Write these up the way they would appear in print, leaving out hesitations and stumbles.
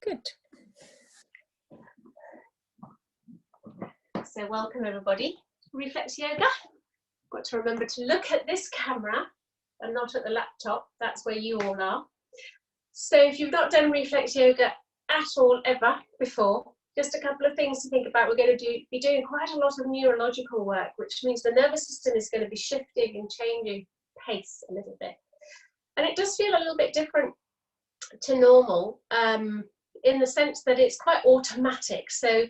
Good. So welcome everybody. Reflex yoga. Got to remember to look at this camera and not at the laptop. That's where you all are. So if you've not done reflex yoga at all ever before, just a couple of things to think about. We're going to be doing quite a lot of neurological work, which means the nervous system is going to be shifting and changing pace a little bit. And it does feel a little bit different to normal in the sense that it's quite automatic. So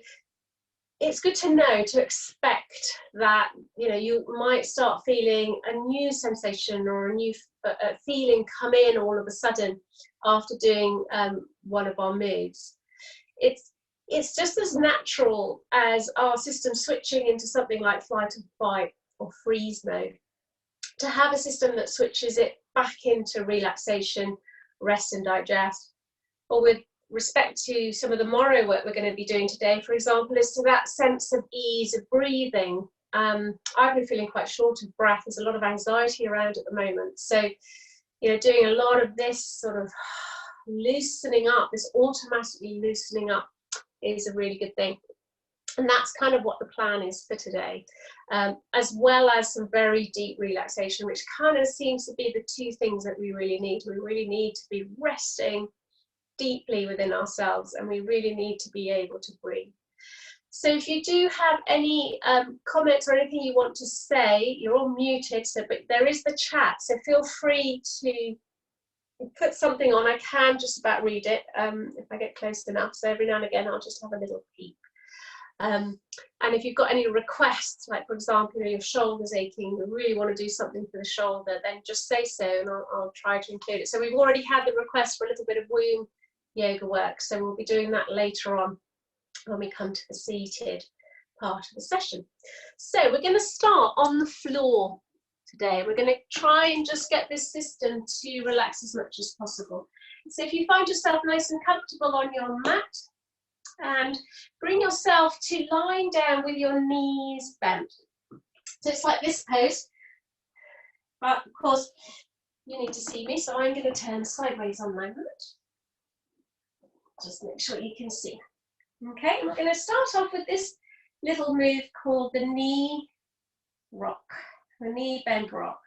it's good to know, to expect that, you might start feeling a new sensation or a new feeling come in all of a sudden after doing one of our moves. It's just as natural as our system switching into something like flight or fight or freeze mode, to have a system that switches it back into relaxation, rest and digest. Or with respect to some of the Moro work we're going to be doing today, for example, is to that sense of ease of breathing. I've been feeling quite short of breath. There's a lot of anxiety around at the moment. So, doing a lot of this sort of loosening up, this automatically loosening up, is a really good thing. And that's kind of what the plan is for today, as well as some very deep relaxation, which kind of seems to be the two things that we really need. We really need to be resting deeply within ourselves, and we really need to be able to breathe. So if you do have any comments or anything you want to say, you're all muted, but there is the chat, so feel free to put something on. I can just about read it if I get close enough, so every now and again I'll just have a little peek. And if you've got any requests, like for example, your shoulder's aching, you really want to do something for the shoulder, then just say so and I'll try to include it. So we've already had the request for a little bit of womb yoga work, so we'll be doing that later on when we come to the seated part of the session. So we're going to start on the floor today. We're going to try and just get this system to relax as much as possible. So if you find yourself nice and comfortable on your mat, and bring yourself to lying down with your knees bent. So it's like this pose, but of course you need to see me, so I'm going to turn sideways on my mat. Just make sure you can see. Okay, we're going to start off with this little move called the knee rock, the knee bend rock.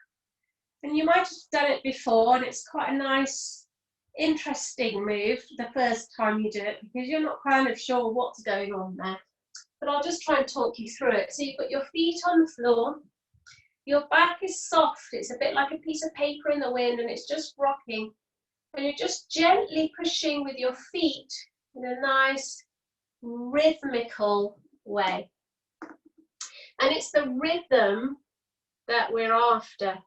And you might have done it before, and it's quite a nice, interesting move the first time you do it, because you're not kind of sure what's going on there. But I'll just try and talk you through it. So you've got your feet on the floor, your back is soft, it's a bit like a piece of paper in the wind, and it's just rocking. And you're just gently pushing with your feet in a nice rhythmical way. And it's the rhythm that we're after.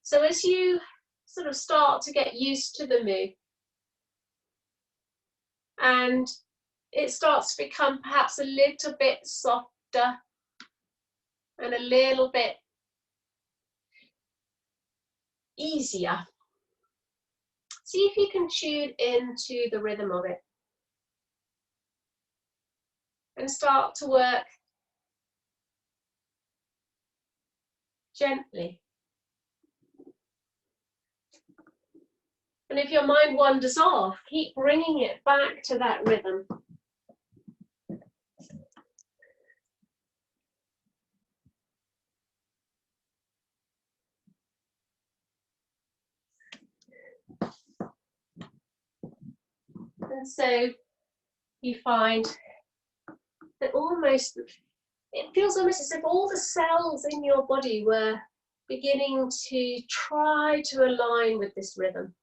So as you sort of start to get used to the move, and it starts to become perhaps a little bit softer and a little bit easier, see if you can tune into the rhythm of it and start to work gently. And if your mind wanders off, keep bringing it back to that rhythm. And so you find that it feels almost as if all the cells in your body were beginning to try to align with this rhythm.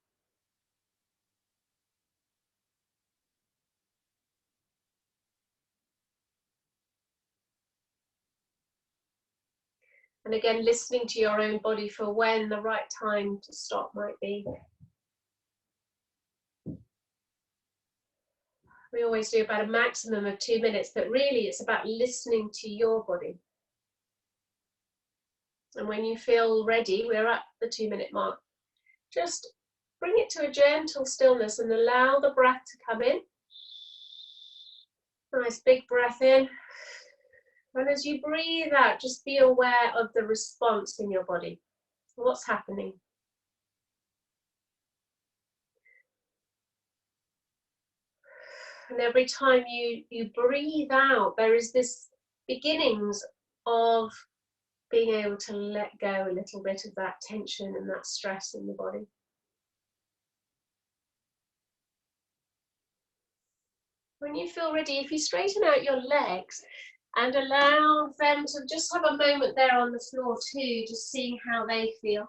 And again, listening to your own body for when the right time to stop might be. We always do about a maximum of 2 minutes, but really it's about listening to your body. And when you feel ready, we're at the 2-minute mark. Just bring it to a gentle stillness and allow the breath to come in. Nice big breath in. And as you breathe out, just be aware of the response in your body. What's happening? And every time you breathe out, there is this beginnings of being able to let go a little bit of that tension and that stress in the body. When you feel ready, if you straighten out your legs and allow them to just have a moment there on the floor too, just seeing how they feel.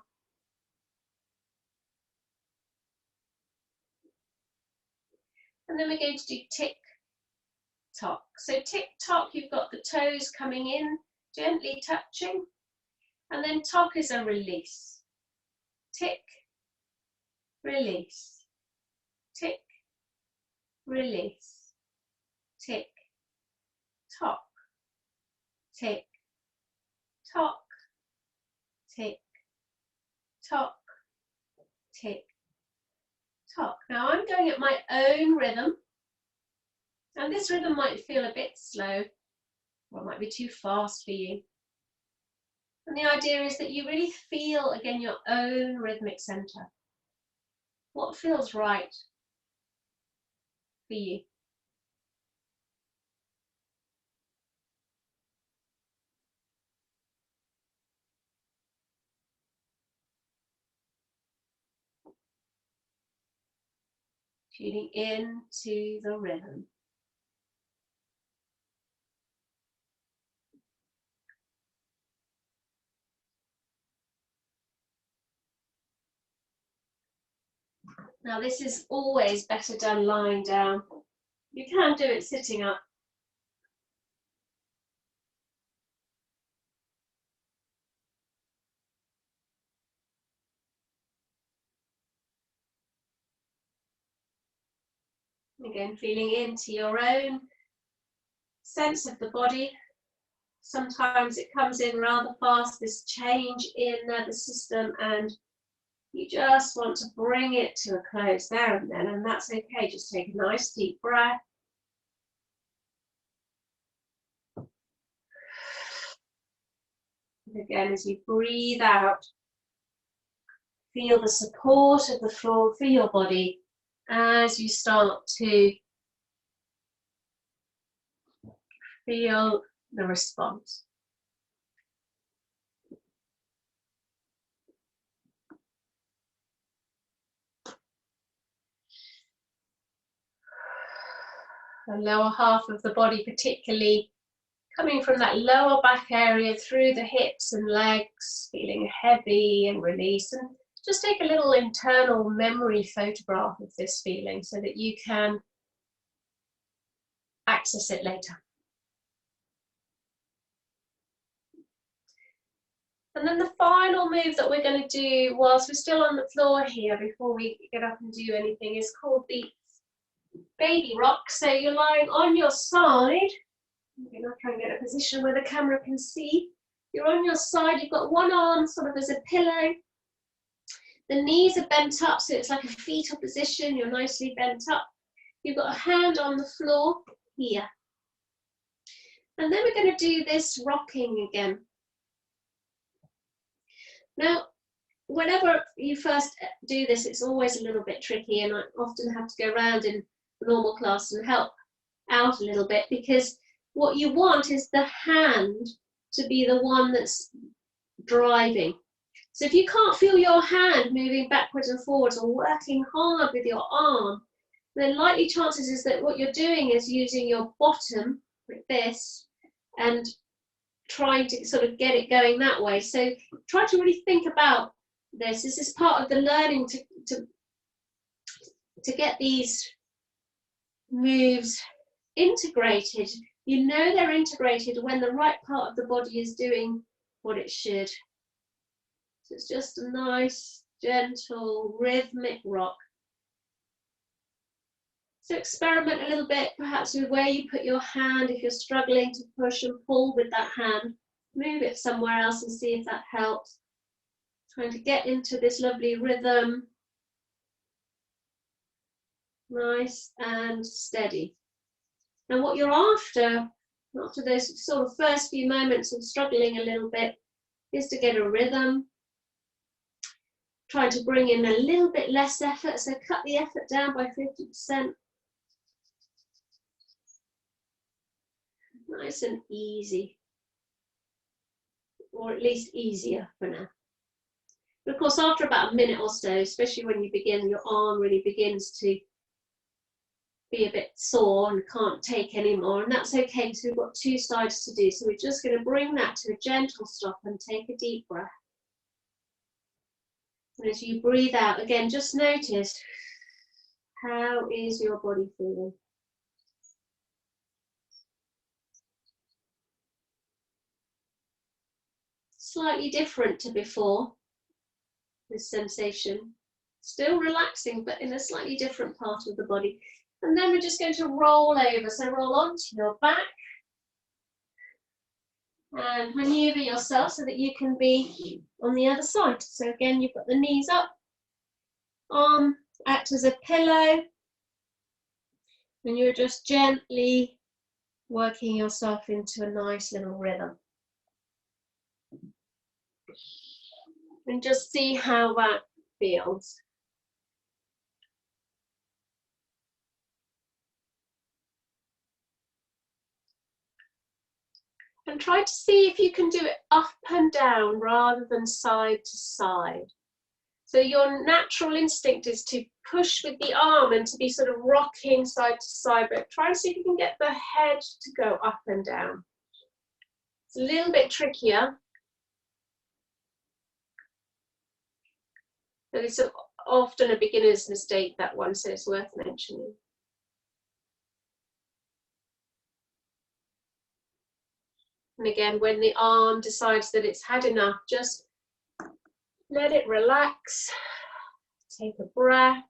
And then we're going to do tick tock. So tick tock, you've got the toes coming in, gently touching, and then tock is a release. Tick, release. Tick, release. Tick, tock. Tick, tock. Tick, tock. Tick, tock. Now I'm going at my own rhythm, and this rhythm might feel a bit slow, or it might be too fast for you. And the idea is that you really feel, again, your own rhythmic center. What feels right for you? Tuning into the rhythm. Now this is always better done lying down. You can do it sitting up. Again, feeling into your own sense of the body. Sometimes it comes in rather fast, this change in the system, and you just want to bring it to a close there and then, and that's okay. Just take a nice deep breath. And again, as you breathe out, feel the support of the floor for your body as you start to feel the response. The lower half of the body, particularly coming from that lower back area through the hips and legs, feeling heavy and release. And just take a little internal memory photograph of this feeling so that you can access it later. And then the final move that we're going to do whilst we're still on the floor here before we get up and do anything is called the baby rock. So you're lying on your side. I'm going to try and get a position where the camera can see. You're on your side, you've got one arm sort of as a pillow. The knees are bent up, so it's like a fetal position. You're nicely bent up. You've got a hand on the floor here. And then we're going to do this rocking again. Now, whenever you first do this, it's always a little bit tricky, and I often have to go around in normal class and help out a little bit, because what you want is the hand to be the one that's driving. So if you can't feel your hand moving backwards and forwards or working hard with your arm, then likely chances is that what you're doing is using your bottom like this and trying to sort of get it going that way. So try to really think about this. This is part of the learning to get these moves integrated. You know they're integrated when the right part of the body is doing what it should. So it's just a nice, gentle, rhythmic rock. So experiment a little bit, perhaps with where you put your hand. If you're struggling to push and pull with that hand, move it somewhere else and see if that helps. Trying to get into this lovely rhythm. Nice and steady. And what you're after those sort of first few moments of struggling a little bit, is to get a rhythm. Trying to bring in a little bit less effort, so cut the effort down by 50%. Nice and easy, or at least easier for now. But of course, after about a minute or so, especially when you begin, your arm really begins to be a bit sore and can't take any more, and that's okay because we've got two sides to do. So we're just going to bring that to a gentle stop and take a deep breath. And as you breathe out, again, just notice, how is your body feeling? Slightly different to before, this sensation. Still relaxing, but in a slightly different part of the body. And then we're just going to roll over. So roll onto your back and maneuver yourself so that you can be on the other side. So again, you've got the knees up, arm act as a pillow, and you're just gently working yourself into a nice little rhythm. And just see how that feels. And try to see if you can do it up and down rather than side to side. So your natural instinct is to push with the arm and to be sort of rocking side to side, but try to see if you can get the head to go up and down. It's a little bit trickier. But it's often a beginner's mistake, that one, so it's worth mentioning. And again, when the arm decides that it's had enough, just let it relax. Take a breath.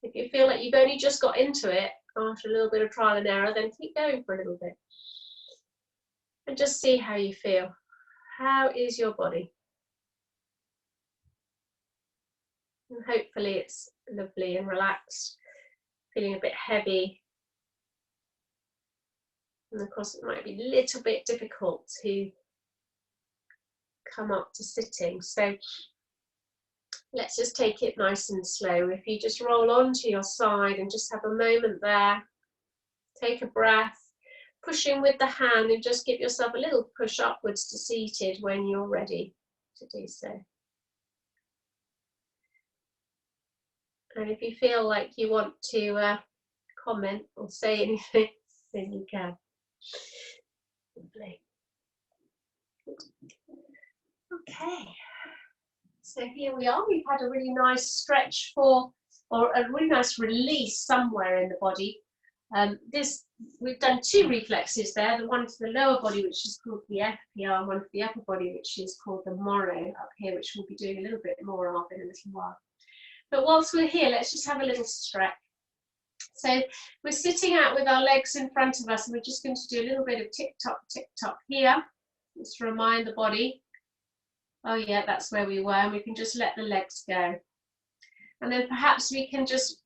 If you feel like you've only just got into it after a little bit of trial and error, then keep going for a little bit. And just see how you feel. How is your body? And hopefully it's lovely and relaxed, feeling a bit heavy. And of course it might be a little bit difficult to come up to sitting. So let's just take it nice and slow. If you just roll onto your side and just have a moment there, take a breath, push in with the hand and just give yourself a little push upwards to seated when you're ready to do so. And if you feel like you want to comment or say anything, then you can. Lovely. Okay, so here we are. We've had a really nice stretch or a really nice release somewhere in the body. We've done two reflexes there, the one to the lower body, which is called the FPR, and one for the upper body, which is called the Moro up here, which we'll be doing a little bit more of in a little while. But whilst we're here, let's just have a little stretch. So we're sitting out with our legs in front of us, and we're just going to do a little bit of tick-tock here, just to remind the body, oh yeah, that's where we were, and we can just let the legs go. And then perhaps we can just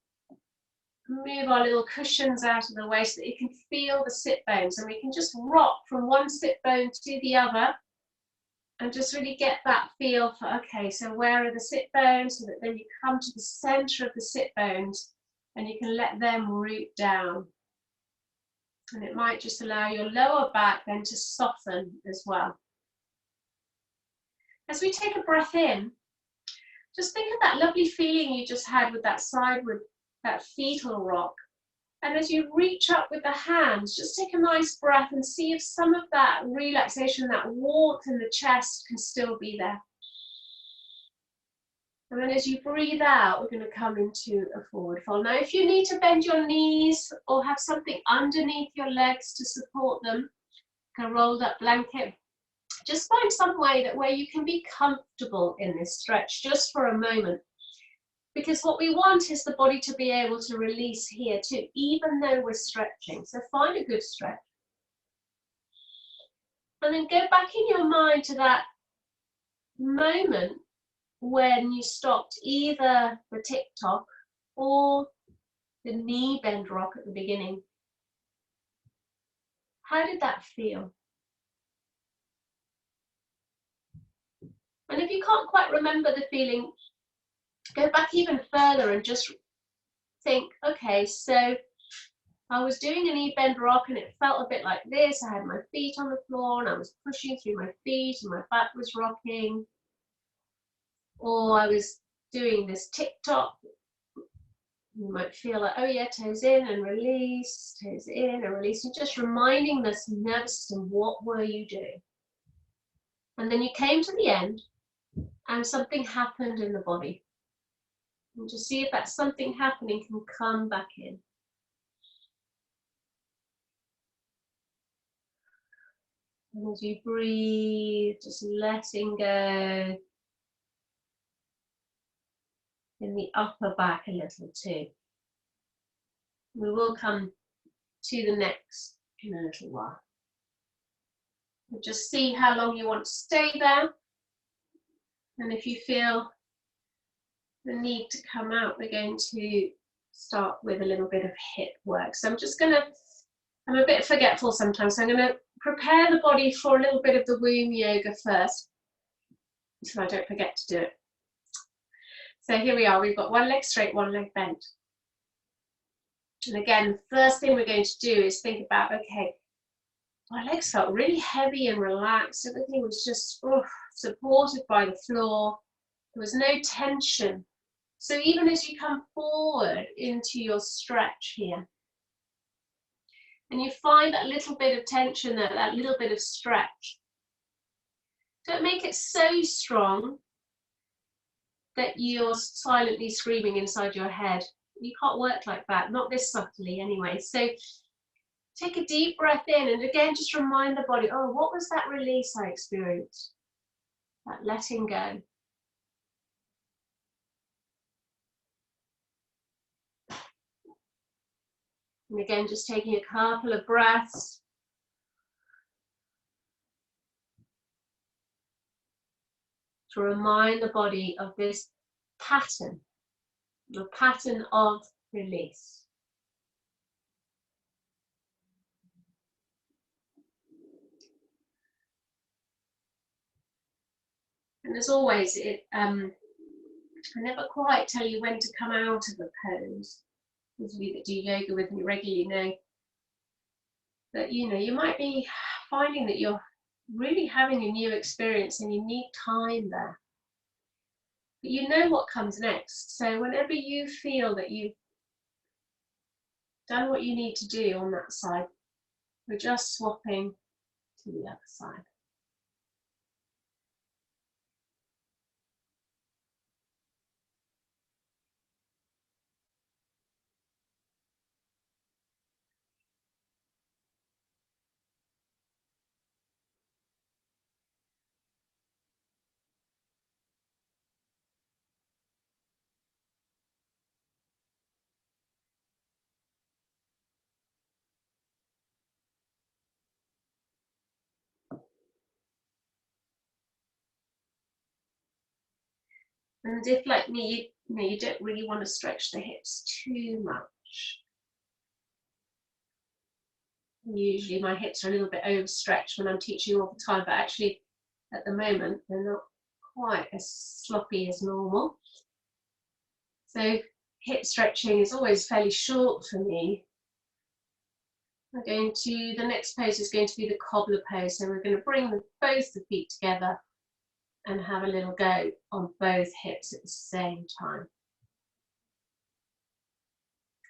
move our little cushions out of the way so that you can feel the sit bones, and we can just rock from one sit bone to the other and just really get that feel for, okay, so where are the sit bones, so that then you come to the center of the sit bones and you can let them root down. And it might just allow your lower back then to soften as well. As we take a breath in, just think of that lovely feeling you just had with that sideward, that fetal rock. And as you reach up with the hands, just take a nice breath and see if some of that relaxation, that warmth in the chest can still be there. And then as you breathe out, we're going to come into a forward fold. Now, if you need to bend your knees or have something underneath your legs to support them, like a rolled up blanket, just find some way that where you can be comfortable in this stretch just for a moment. Because what we want is the body to be able to release here too, even though we're stretching. So find a good stretch. And then go back in your mind to that moment when you stopped either the tick-tock or the knee bend rock at the beginning. How did that feel? And if you can't quite remember the feeling, go back even further and just think, okay, so I was doing an E-bend rock and it felt a bit like this. I had my feet on the floor and I was pushing through my feet and my back was rocking. Or I was doing this tick-tock. You might feel like, oh yeah, toes in and release, toes in and release. And just reminding this nervous system, what were you doing? And then you came to the end and something happened in the body. And just see if that something happening can come back in. And as you breathe, just letting go in the upper back a little too. We will come to the next in a little while. And just see how long you want to stay there. And if you feel the need to come out, we're going to start with a little bit of hip work. So I'm a bit forgetful sometimes, so I'm going to prepare the body for a little bit of the womb yoga first, so I don't forget to do it. So here we are, we've got one leg straight, one leg bent. And again, the first thing we're going to do is think about, okay, my legs felt really heavy and relaxed, everything was just supported by the floor, there was no tension. So even as you come forward into your stretch here, and you find that little bit of tension there, that little bit of stretch, don't make it so strong that you're silently screaming inside your head. You can't work like that, not this subtly anyway. So take a deep breath in and again, just remind the body, oh, what was that release I experienced? That letting go. And again, just taking a couple of breaths. To remind the body of this pattern, the pattern of release. And as always, I never quite tell you when to come out of a pose. Those of you that do yoga with me regularly know that, you might be finding that you're really having a new experience and you need time there. But you know what comes next. So whenever you feel that you've done what you need to do on that side, we're just swapping to the other side. And if, like me, you don't really want to stretch the hips too much. Usually my hips are a little bit overstretched when I'm teaching all the time, but actually at the moment they're not quite as sloppy as normal. So hip stretching is always fairly short for me. The next pose is going to be the cobbler pose. So we're going to bring both the feet together and have a little go on both hips at the same time.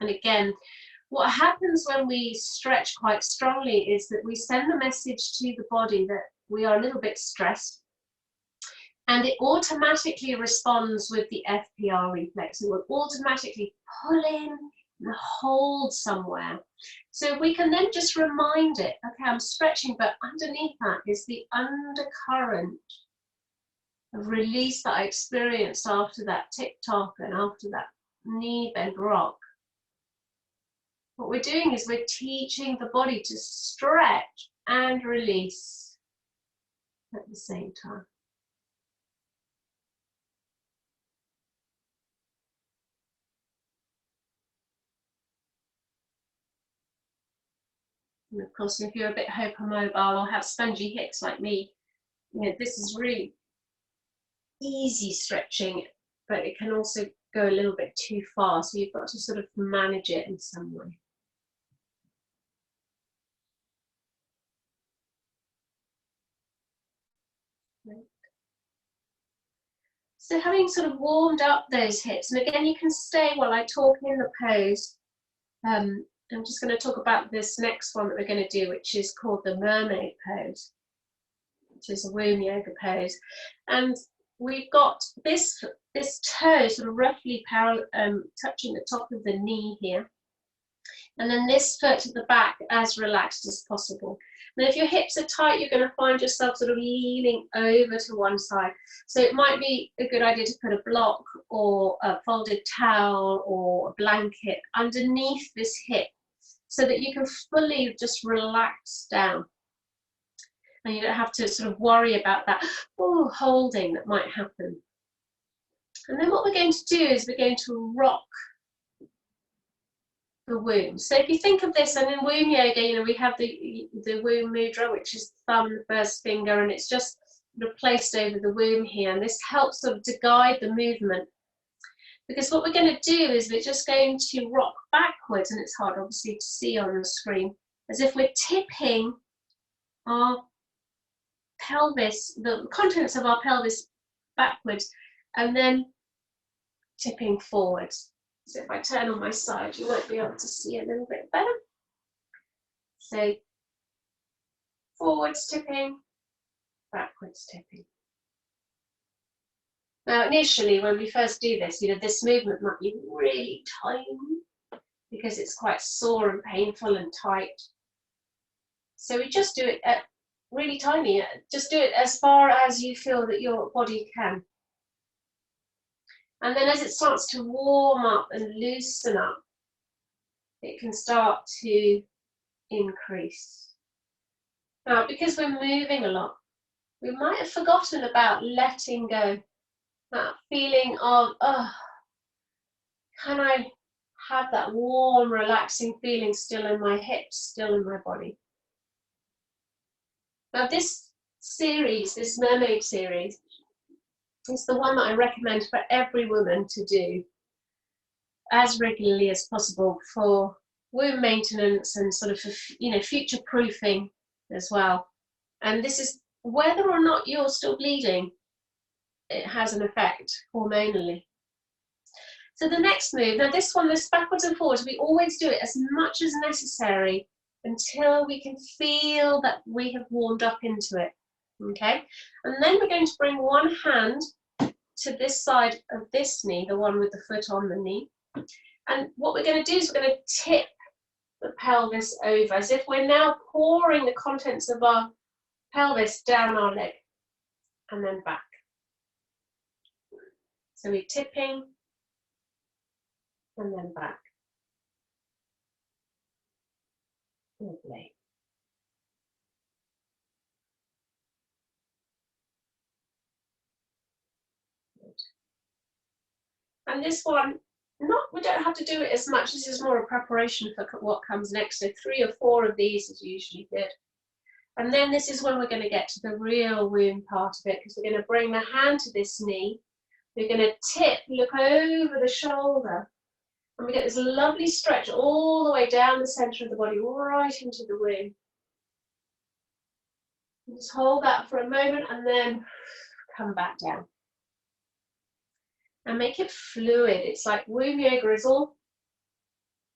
And again, what happens when we stretch quite strongly is that we send the message to the body that we are a little bit stressed, and it automatically responds with the FPR reflex. It will automatically pull in and hold somewhere. So we can then just remind it, okay, I'm stretching, but underneath that is the undercurrent of release that I experienced after that tick-tock and after that knee bend rock. What we're doing is we're teaching the body to stretch and release at the same time. And of course, if you're a bit hypermobile or have spongy hips like me, this is really easy stretching, but it can also go a little bit too far, so you've got to sort of manage it in some way. So having sort of warmed up those hips, and again, you can stay while I talk in the pose. I'm just going to talk about this next one that we're going to do, which is called the mermaid pose, which is a womb yoga pose. And we've got this toe sort of roughly parallel, touching the top of the knee here. And then this foot at the back as relaxed as possible. And if your hips are tight, you're going to find yourself sort of leaning over to one side. So it might be a good idea to put a block or a folded towel or a blanket underneath this hip so that you can fully just relax down. And you don't have to sort of worry about that holding that might happen. And then what we're going to do is we're going to rock the womb. So if you think of this, and in womb yoga, you know, we have the womb mudra, which is the thumb, the first finger, and it's just placed over the womb here. And this helps sort of to guide the movement. Because what we're going to do is we're just going to rock backwards, and it's hard obviously to see on the screen, as if we're tipping our pelvis, the contents of our pelvis backwards, and then tipping forwards. So if I turn on my side, you might be able to see a little bit better. So forwards tipping, backwards tipping. Now initially when we first do this, you know, this movement might be really tiny because it's quite sore and painful and tight. So we just do it at really tiny, just do it as far as you feel that your body can. And then as it starts to warm up and loosen up, it can start to increase. Now, because we're moving a lot, we might have forgotten about letting go. That feeling of, can I have that warm, relaxing feeling still in my hips, still in my body? Now this series, this mermaid series, is the one that I recommend for every woman to do as regularly as possible for womb maintenance and sort of, you know, future proofing as well. And this is whether or not you're still bleeding, it has an effect hormonally. So the next move, now this one, this backwards and forwards, we always do it as much as necessary until we can feel that we have warmed up into it. Okay, and then we're going to bring one hand to this side of this knee, the one with the foot on the knee. And what we're going to do is we're going to tip the pelvis over as if we're now pouring the contents of our pelvis down our leg and then back. So we're tipping and then back. Lovely. And this one, we don't have to do it as much. This is more a preparation for what comes next. So 3 or 4 of these is usually good. And then this is when we're going to get to the real womb part of it, because we're going to bring the hand to this knee. We're going to tip, look over the shoulder, and we get this lovely stretch all the way down the center of the body, right into the womb. Just hold that for a moment and then come back down. And make it fluid. It's like womb yoga is all,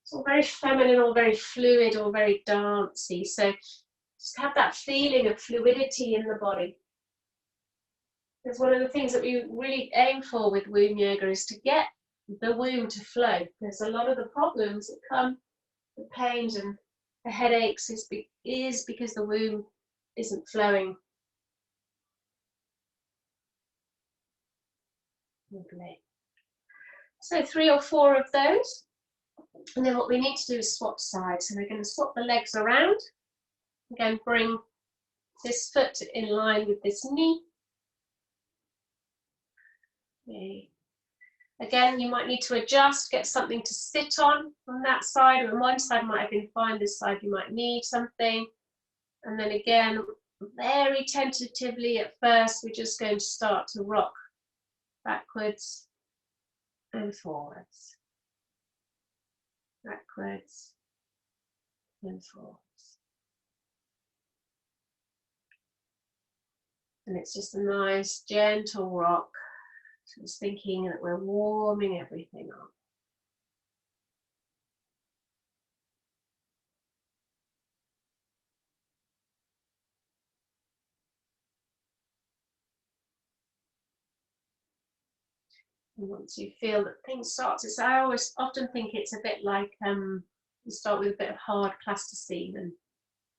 it's all very feminine, all very fluid, all very dancey. So just have that feeling of fluidity in the body. It's one of the things that we really aim for with womb yoga is to get the womb to flow. Because a lot of the problems that come, the pains and the headaches is because the womb isn't flowing. Lovely. So 3 or 4 of those. And then what we need to do is swap sides. So we're going to swap the legs around. Again, bring this foot in line with this knee. Okay. Again, you might need to adjust, get something to sit on that side. On one side might have been fine, this side you might need something. And then again, very tentatively at first, we're just going to start to rock backwards and forwards. Backwards and forwards. And it's just a nice gentle rock, Just thinking that we're warming everything up. And once you feel that things start to, I always often think it's a bit like you start with a bit of hard plasticine, and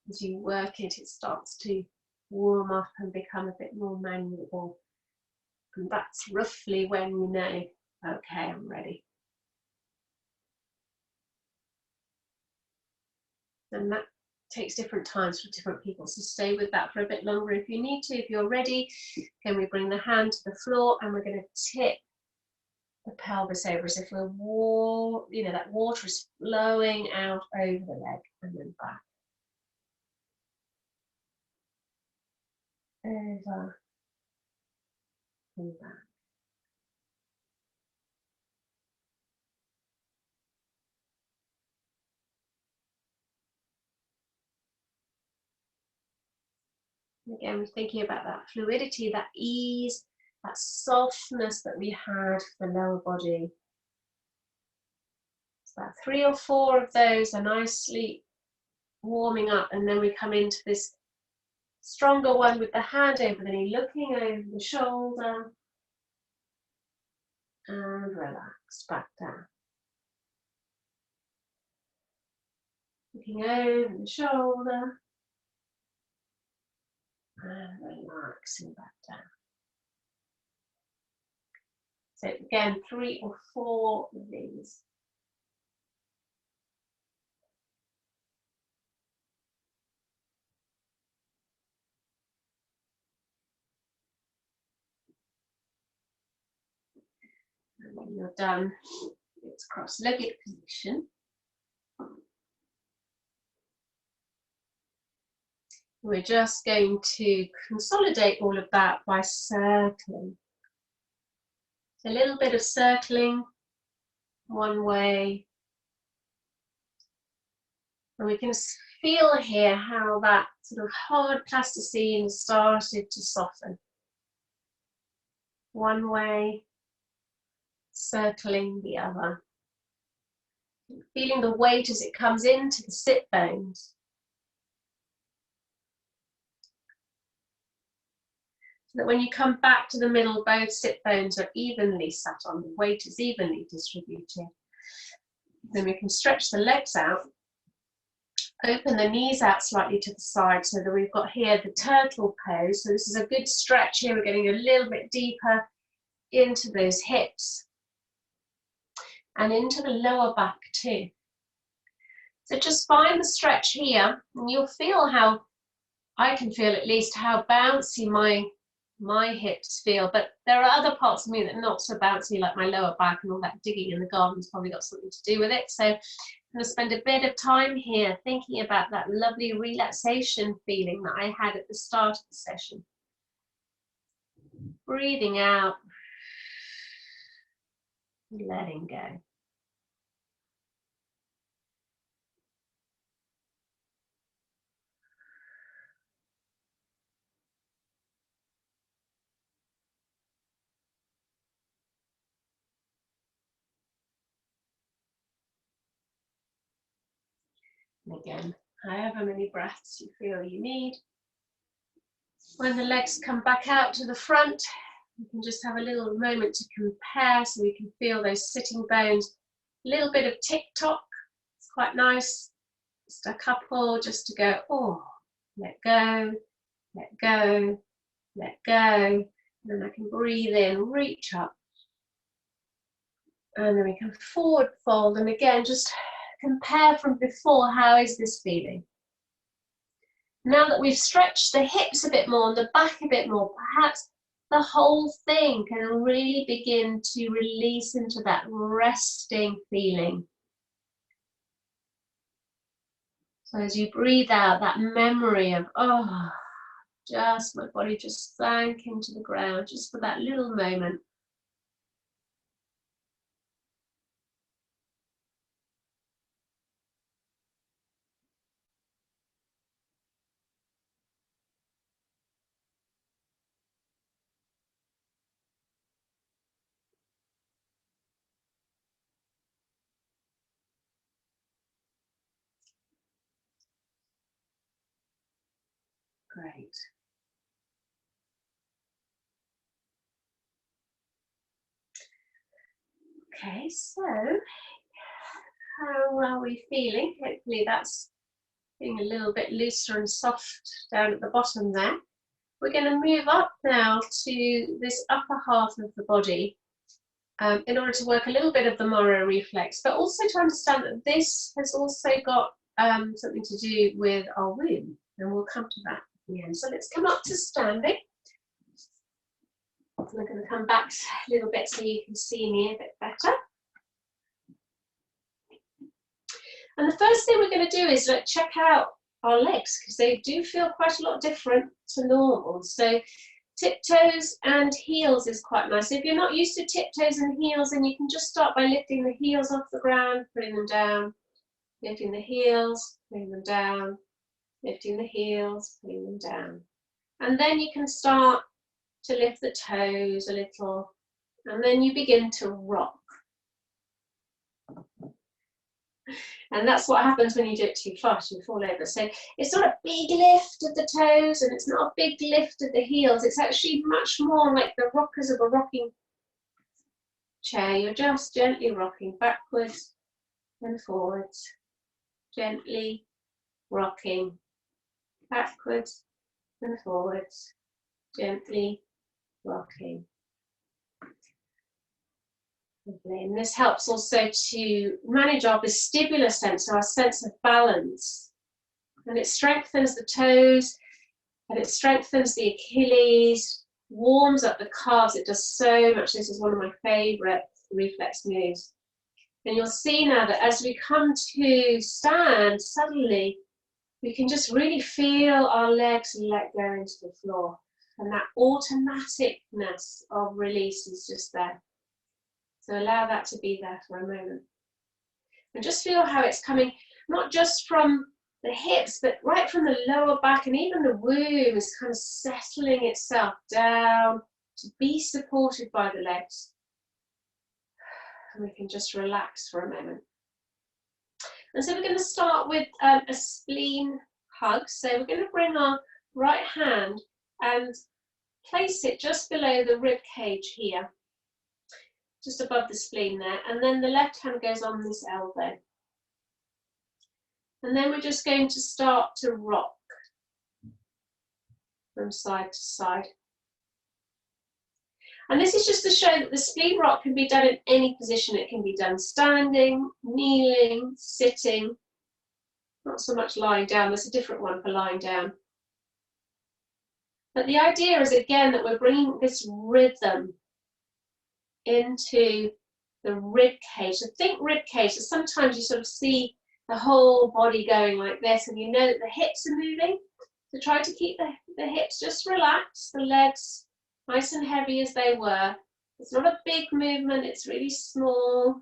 as you work it, it starts to warm up and become a bit more malleable. And that's roughly when you know, okay, I'm ready. And that takes different times for different people, so stay with that for a bit longer if you need to. If you're ready, then we bring the hand to the floor and we're going to tip the pelvis over as if we're that water is flowing out over the leg and then back. Over and back. Again, we're thinking about that fluidity, that ease, that softness that we had for the lower body. So about 3 or 4 of those are nicely warming up, and then we come into this stronger one with the hand over the knee, looking over the shoulder, and relax back down. Looking over the shoulder, and relaxing back down. So again, 3 or 4 of these. And when you're done, it's cross-legged position. We're just going to consolidate all of that by circling. A little bit of circling one way. And we can feel here how that sort of hard plasticine started to soften. One way, circling the other. Feeling the weight as it comes into the sit bones. So that when you come back to the middle, both sit bones are evenly sat on, the weight is evenly distributed. Then we can stretch the legs out, open the knees out slightly to the side so that we've got here the turtle pose. So this is a good stretch here, we're getting a little bit deeper into those hips and into the lower back too. So just find the stretch here, and you'll feel how, I can feel at least, how bouncy my hips feel, but there are other parts of me that are not so bouncy, like my lower back, and all that digging in the garden's probably got something to do with it. So I'm going to spend a bit of time here thinking about that lovely relaxation feeling that I had at the start of the session. Breathing out, letting go. And again, however many breaths you feel you need. When the legs come back out to the front, you can just have a little moment to compare so we can feel those sitting bones. A little bit of tick-tock, it's quite nice. Just a couple, just to go, oh, let go, let go, let go. And then I can breathe in, reach up. And then we can forward fold, and again, just compare from before, how is this feeling? Now that we've stretched the hips a bit more and the back a bit more, perhaps the whole thing can really begin to release into that resting feeling. So as you breathe out, that memory of, oh, just my body just sank into the ground, just for that little moment. Great. Okay, so how are we feeling? Hopefully that's being a little bit looser and soft down at the bottom there. We're going to move up now to this upper half of the body in order to work a little bit of the Moro reflex, but also to understand that this has also got something to do with our womb, and we'll come to that at the end. So let's come up to standing. I'm going to come back a little bit so you can see me a bit better. And the first thing we're going to do is check out our legs, because they do feel quite a lot different to normal. So tiptoes and heels is quite nice. If you're not used to tiptoes and heels, then you can just start by lifting the heels off the ground, putting them down, lifting the heels, putting them down, lifting the heels, putting them down. And then you can start to lift the toes a little, and then you begin to rock. And that's what happens when you do it too fast, you fall over. So it's not a big lift of the toes, and it's not a big lift of the heels. It's actually much more like the rockers of a rocking chair. You're just gently rocking backwards and forwards, gently rocking backwards and forwards, gently rocking. And this helps also to manage our vestibular sense, so our sense of balance. And it strengthens the toes, and it strengthens the Achilles, warms up the calves. It does so much. This is one of my favorite reflex moves. And you'll see now that as we come to stand, suddenly we can just really feel our legs let go into the floor. And that automaticness of release is just there. So allow that to be there for a moment. And just feel how it's coming, not just from the hips, but right from the lower back, and even the womb is kind of settling itself down to be supported by the legs. And we can just relax for a moment. And so we're going to start with a spleen hug. So we're going to bring our right hand and place it just below the rib cage here, just above the spleen there, and then the left hand goes on this elbow. And then we're just going to start to rock from side to side. And this is just to show that the spleen rock can be done in any position. It can be done standing, kneeling, sitting, not so much lying down. There's a different one for lying down. But the idea is, again, that we're bringing this rhythm into the rib cage. So think rib cage. So sometimes you sort of see the whole body going like this, and you know that the hips are moving. So try to keep the hips just relaxed, the legs nice and heavy as they were. It's not a big movement, it's really small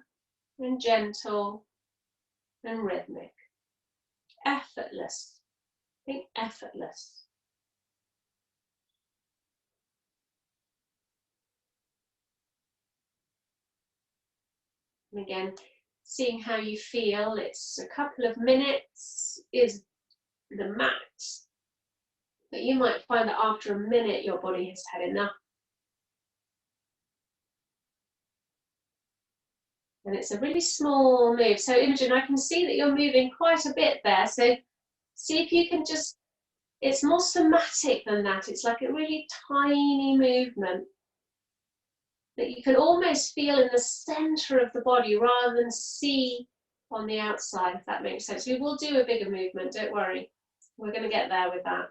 and gentle and rhythmic. Effortless. Think effortless. And again, seeing how you feel. It's a couple of minutes is the max. But you might find that after a minute your body has had enough. And it's a really small move. So Imogen, I can see that you're moving quite a bit there. So see if you can just, it's more somatic than that. It's like a really tiny movement that you can almost feel in the center of the body rather than see on the outside, if that makes sense. We will do a bigger movement, don't worry. We're going to get there with that.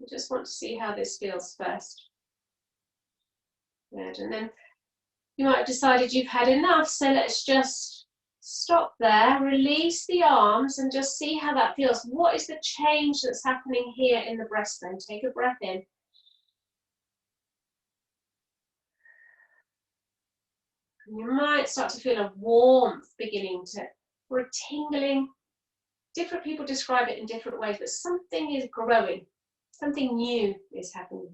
We just want to see how this feels first. Good. And then you might have decided you've had enough, so let's just stop there, release the arms, and just see how that feels. What is the change that's happening here in the breastbone? Take a breath in. And you might start to feel a warmth beginning to, or a tingling. Different people describe it in different ways, but something is growing. Something new is happening.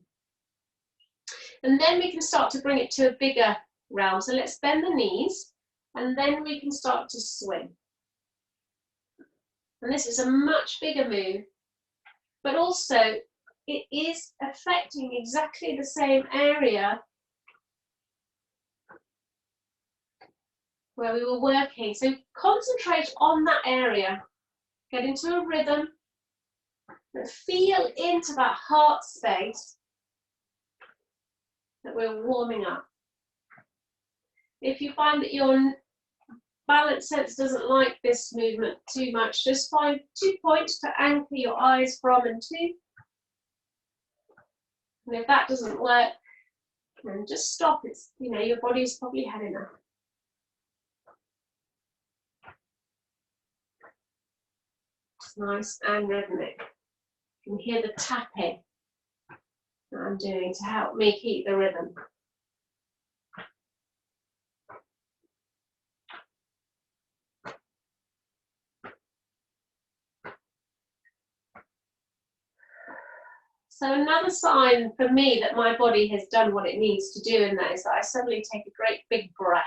And then we can start to bring it to a bigger realm. So let's bend the knees, and then we can start to swing. And this is a much bigger move, but also it is affecting exactly the same area where we were working. So concentrate on that area, get into a rhythm, and feel into that heart space that we're warming up. If you find that your balance sense doesn't like this movement too much, just find 2 points to anchor your eyes from and to. And if that doesn't work, then just stop. It's, you know, your body's probably had enough. It's nice and rhythmic. You can hear the tapping that I'm doing to help me keep the rhythm. So another sign for me that my body has done what it needs to do in that is that I suddenly take a great big breath.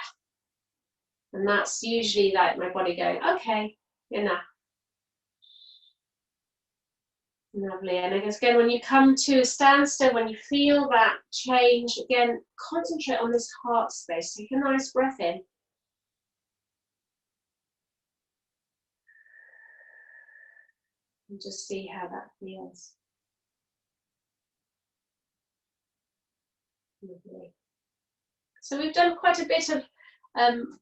And that's usually like my body going, okay, enough. Lovely. And again, when you come to a standstill, when you feel that change, again, concentrate on this heart space. Take a nice breath in. And just see how that feels. Lovely. So we've done quite a bit of,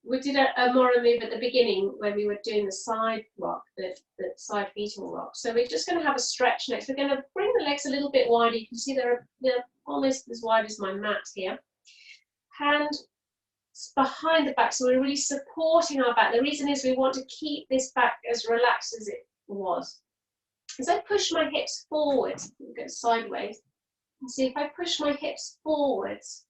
we did a Mora move at the beginning when we were doing the side rock, the side beating rock. So we're just going to have a stretch next. We're going to bring the legs a little bit wider. You can see they're almost as wide as my mat here. Hand behind the back, so we're really supporting our back. The reason is we want to keep this back as relaxed as it was. As I push my hips forwards, go sideways, and see if I push my hips forwards,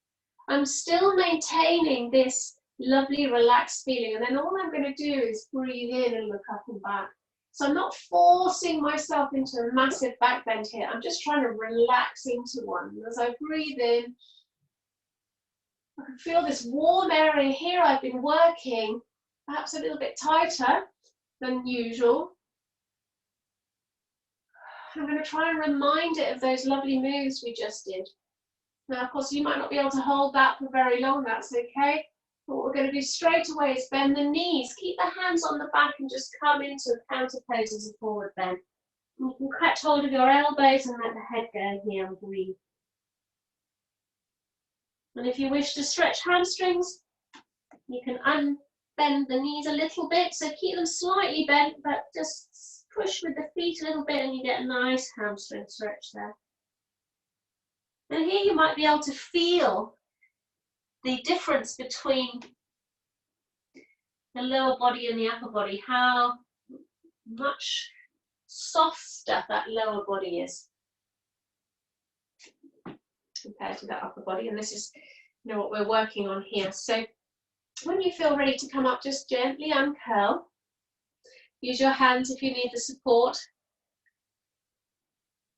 I'm still maintaining this lovely relaxed feeling, and then all I'm going to do is breathe in and look up and back. So I'm not forcing myself into a massive back bend here. I'm just trying to relax into one. And as I breathe in, I can feel this warm area here. I've been working perhaps a little bit tighter than usual. I'm going to try and remind it of those lovely moves we just did. Now, of course, you might not be able to hold that for very long. That's okay. But what we're going to do straight away is bend the knees. Keep the hands on the back and just come into a counter pose as a forward bend. And you can catch hold of your elbows and let the head go here and breathe. And if you wish to stretch hamstrings, you can unbend the knees a little bit. So keep them slightly bent, but just push with the feet a little bit and you get a nice hamstring stretch there. And here you might be able to feel the difference between the lower body and the upper body, how much softer that lower body is compared to that upper body. And this is, you know, what we're working on here. So when you feel ready to come up, just gently uncurl. Use your hands if you need the support.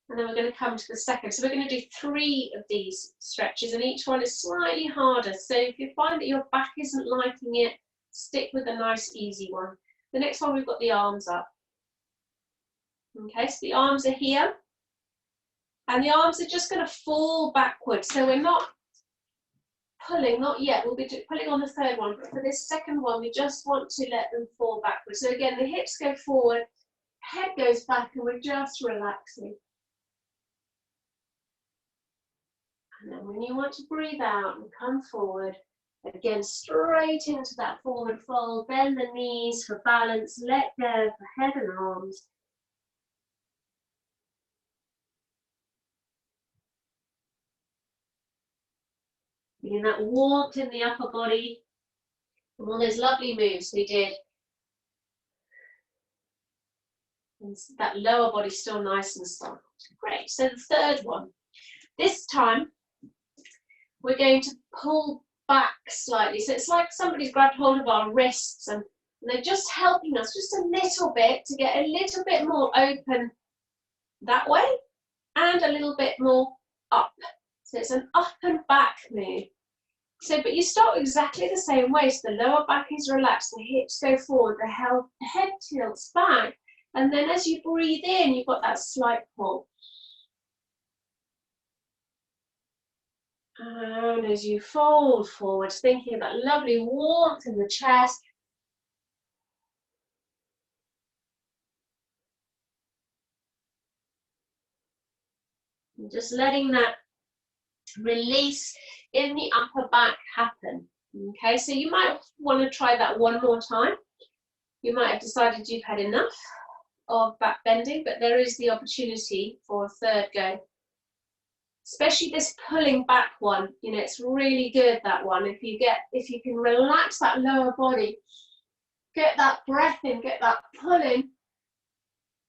And then we're going to come to the second. So we're going to do 3 of these stretches, and each one is slightly harder. So if you find that your back isn't liking it, stick with a nice easy one. The next one, we've got the arms up. Okay, so the arms are here. And the arms are just going to fall backwards. So we're not pulling, not yet. We'll be pulling on the third one. But for this second one, we just want to let them fall backwards. So again, the hips go forward, head goes back, and we're just relaxing. And then when you want to breathe out and come forward, again, straight into that forward fold, bend the knees for balance, let go of the head and arms. Feeling that warmth in the upper body, and all those lovely moves we did. And that lower body still nice and soft. Great, so the third one. This time, we're going to pull back slightly. So it's like somebody's grabbed hold of our wrists and they're just helping us just a little bit to get a little bit more open that way and a little bit more up. So it's an up and back move. So, but you start exactly the same way. So the lower back is relaxed, the hips go forward, the head tilts back. And then as you breathe in, you've got that slight pull. And as you fold forward, thinking of that lovely warmth in the chest. And just letting that release in the upper back happen. Okay, so you might want to try that one more time. You might have decided you've had enough of back bending, but there is the opportunity for a third go. Especially this pulling back one, you know, it's really good, that one. If you can relax that lower body, get that breath in, get that pull in,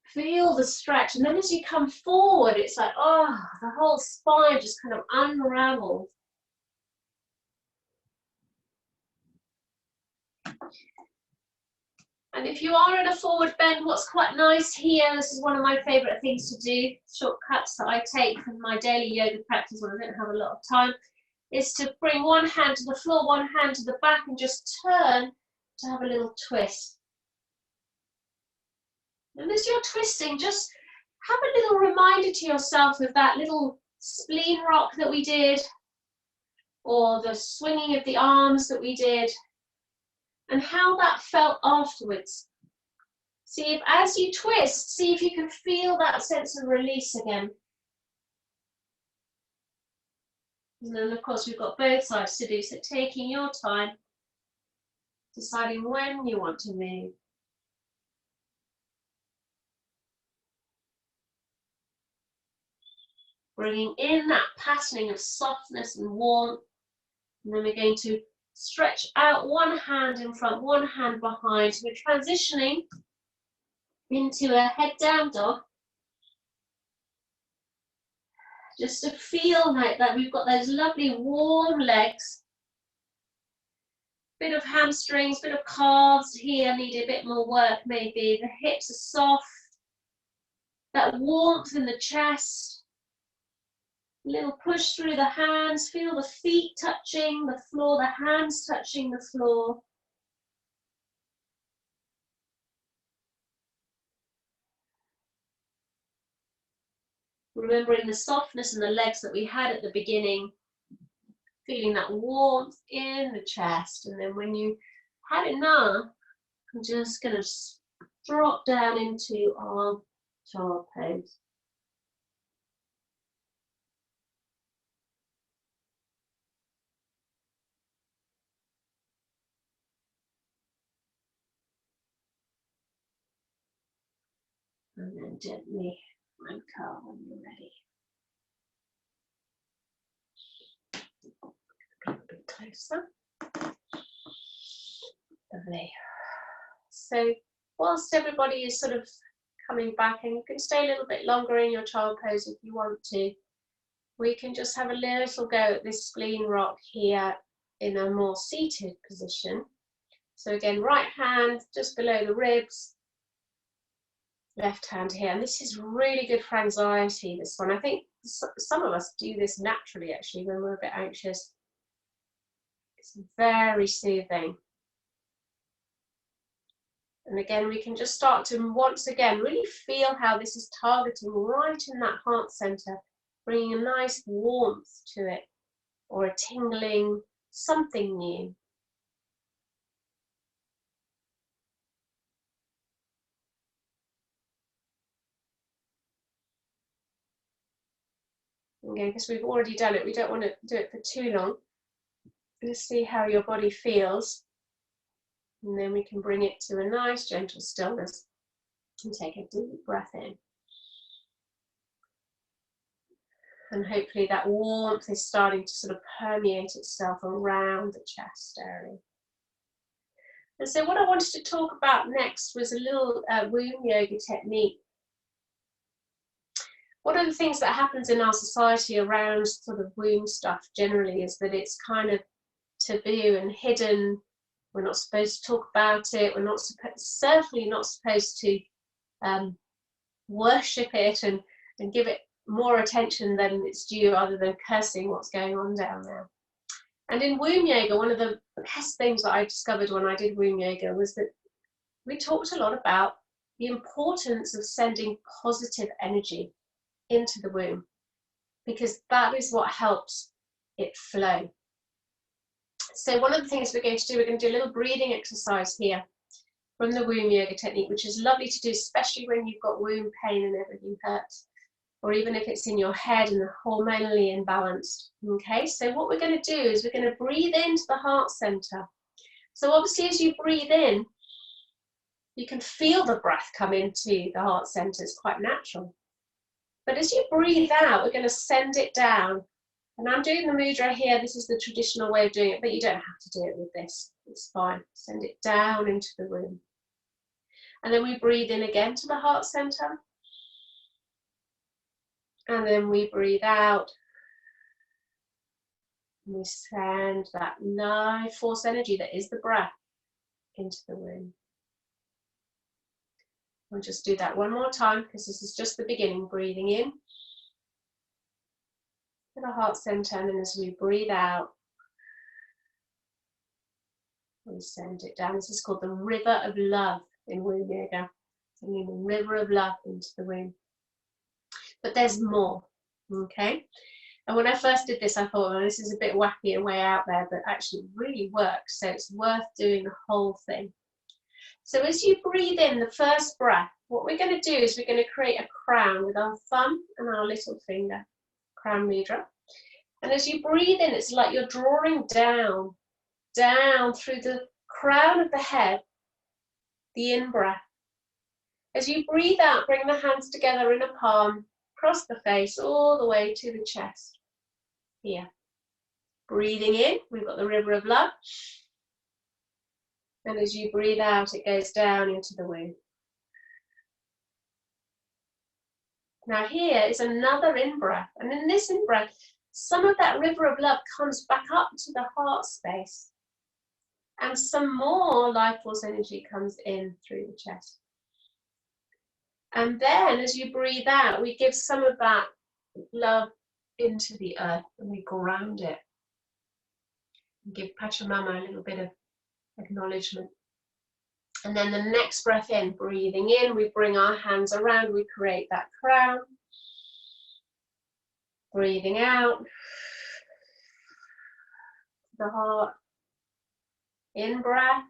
feel the stretch, and then as you come forward, it's like, oh, the whole spine just kind of unravels. And if you are in a forward bend, what's quite nice here, this is one of my favorite things to do, shortcuts that I take from my daily yoga practice when I don't have a lot of time, is to bring one hand to the floor, one hand to the back, and just turn to have a little twist. And as you're twisting, just have a little reminder to yourself of that little spleen rock that we did, or the swinging of the arms that we did, and how that felt afterwards. See if, as you twist, see if you can feel that sense of release again. And then, of course, we've got both sides to do, so taking your time, deciding when you want to move. Bringing in that patterning of softness and warmth. And then we're going to stretch out one hand in front, one hand behind. So we're transitioning into a head down dog. Just to feel like that we've got those lovely warm legs. Bit of hamstrings, bit of calves here need a bit more work maybe. The hips are soft. That warmth in the chest. A little push through the hands. Feel the feet touching the floor, the hands touching the floor. Remembering the softness in the legs that we had at the beginning. Feeling that warmth in the chest. And then when you had enough, I'm just going to drop down into our child pose. And then gently uncurl when you're ready. A bit closer. Lovely. So whilst everybody is sort of coming back, and you can stay a little bit longer in your child pose if you want to, we can just have a little go at this spleen rock here in a more seated position. So again, right hand just below the ribs, left hand here. And this is really good for anxiety, this one. I think some of us do this naturally actually when we're a bit anxious. It's very soothing. And again, we can just start to once again really feel how this is targeting right in that heart center, bringing a nice warmth to it, or a tingling, something new. Okay, because we've already done it, we don't want to do it for too long. Just see how your body feels. And then we can bring it to a nice gentle stillness and take a deep breath in. And hopefully that warmth is starting to sort of permeate itself around the chest area. And so what I wanted to talk about next was a little womb yoga technique. One of the things that happens in our society around sort of womb stuff generally is that it's kind of taboo and hidden. We're not supposed to talk about it. We're not certainly not supposed to worship it and give it more attention than it's due, other than cursing what's going on down there. And in womb yoga, one of the best things that I discovered when I did womb yoga was that we talked a lot about the importance of sending positive energy into the womb, because that is what helps it flow. So one of the things we're going to do a little breathing exercise here from the womb yoga technique, which is lovely to do, especially when you've got womb pain and everything hurts, or even if it's in your head and hormonally imbalanced. Okay, so what we're going to do is we're going to breathe into the heart center. So obviously as you breathe in, you can feel the breath come into the heart center. It's quite natural. But as you breathe out, we're going to send it down. And I'm doing the mudra here. This is the traditional way of doing it, but you don't have to do it with this. It's fine. Send it down into the womb. And then we breathe in again to the heart center. And then we breathe out. And we send that life force energy that is the breath into the womb. We'll just do that one more time because this is just the beginning. Breathing in to the heart center, and then as we breathe out, we send it down. This is called the river of love in womb yoga. Sending the river of love into the womb. But there's more, okay? And when I first did this, I thought, well, this is a bit wacky and way out there, but actually it really works. So it's worth doing the whole thing. So as you breathe in the first breath, what we're going to do is we're going to create a crown with our thumb and our little finger, crown mudra. And as you breathe in, it's like you're drawing down through the crown of the head, the in-breath. As you breathe out, bring the hands together in a palm, across the face, all the way to the chest. Here. Breathing in, we've got the river of love. And as you breathe out, it goes down into the womb. Now here is another in-breath. And in this in-breath, some of that river of love comes back up to the heart space. And some more life force energy comes in through the chest. And then as you breathe out, we give some of that love into the earth and we ground it. We give Pachamama a little bit of acknowledgement. And then the next breath in, breathing in, we bring our hands around, we create that crown. Breathing out, the heart, in breath,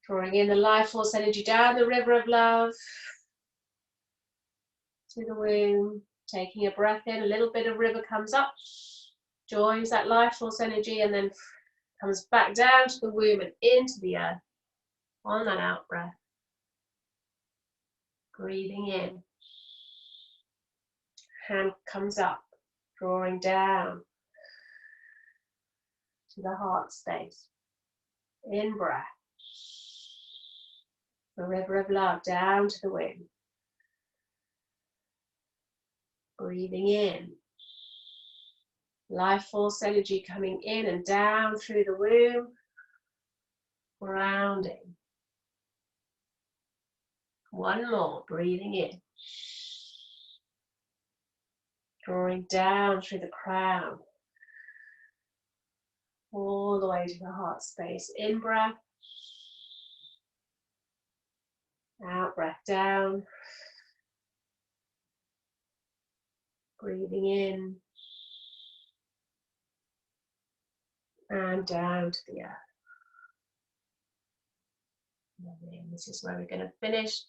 drawing in the life force energy down the river of love to the womb, taking a breath in, a little bit of river comes up, joins that life force energy and then comes back down to the womb and into the earth on that out breath. Breathing in. Hand comes up, drawing down to the heart space. In breath. The river of love down to the womb. Breathing in. Life force energy coming in and down through the womb. Grounding. One more, breathing in. Drawing down through the crown. All the way to the heart space. In breath. Out breath down. Breathing in. And down to the earth. And this is where we're going to finish.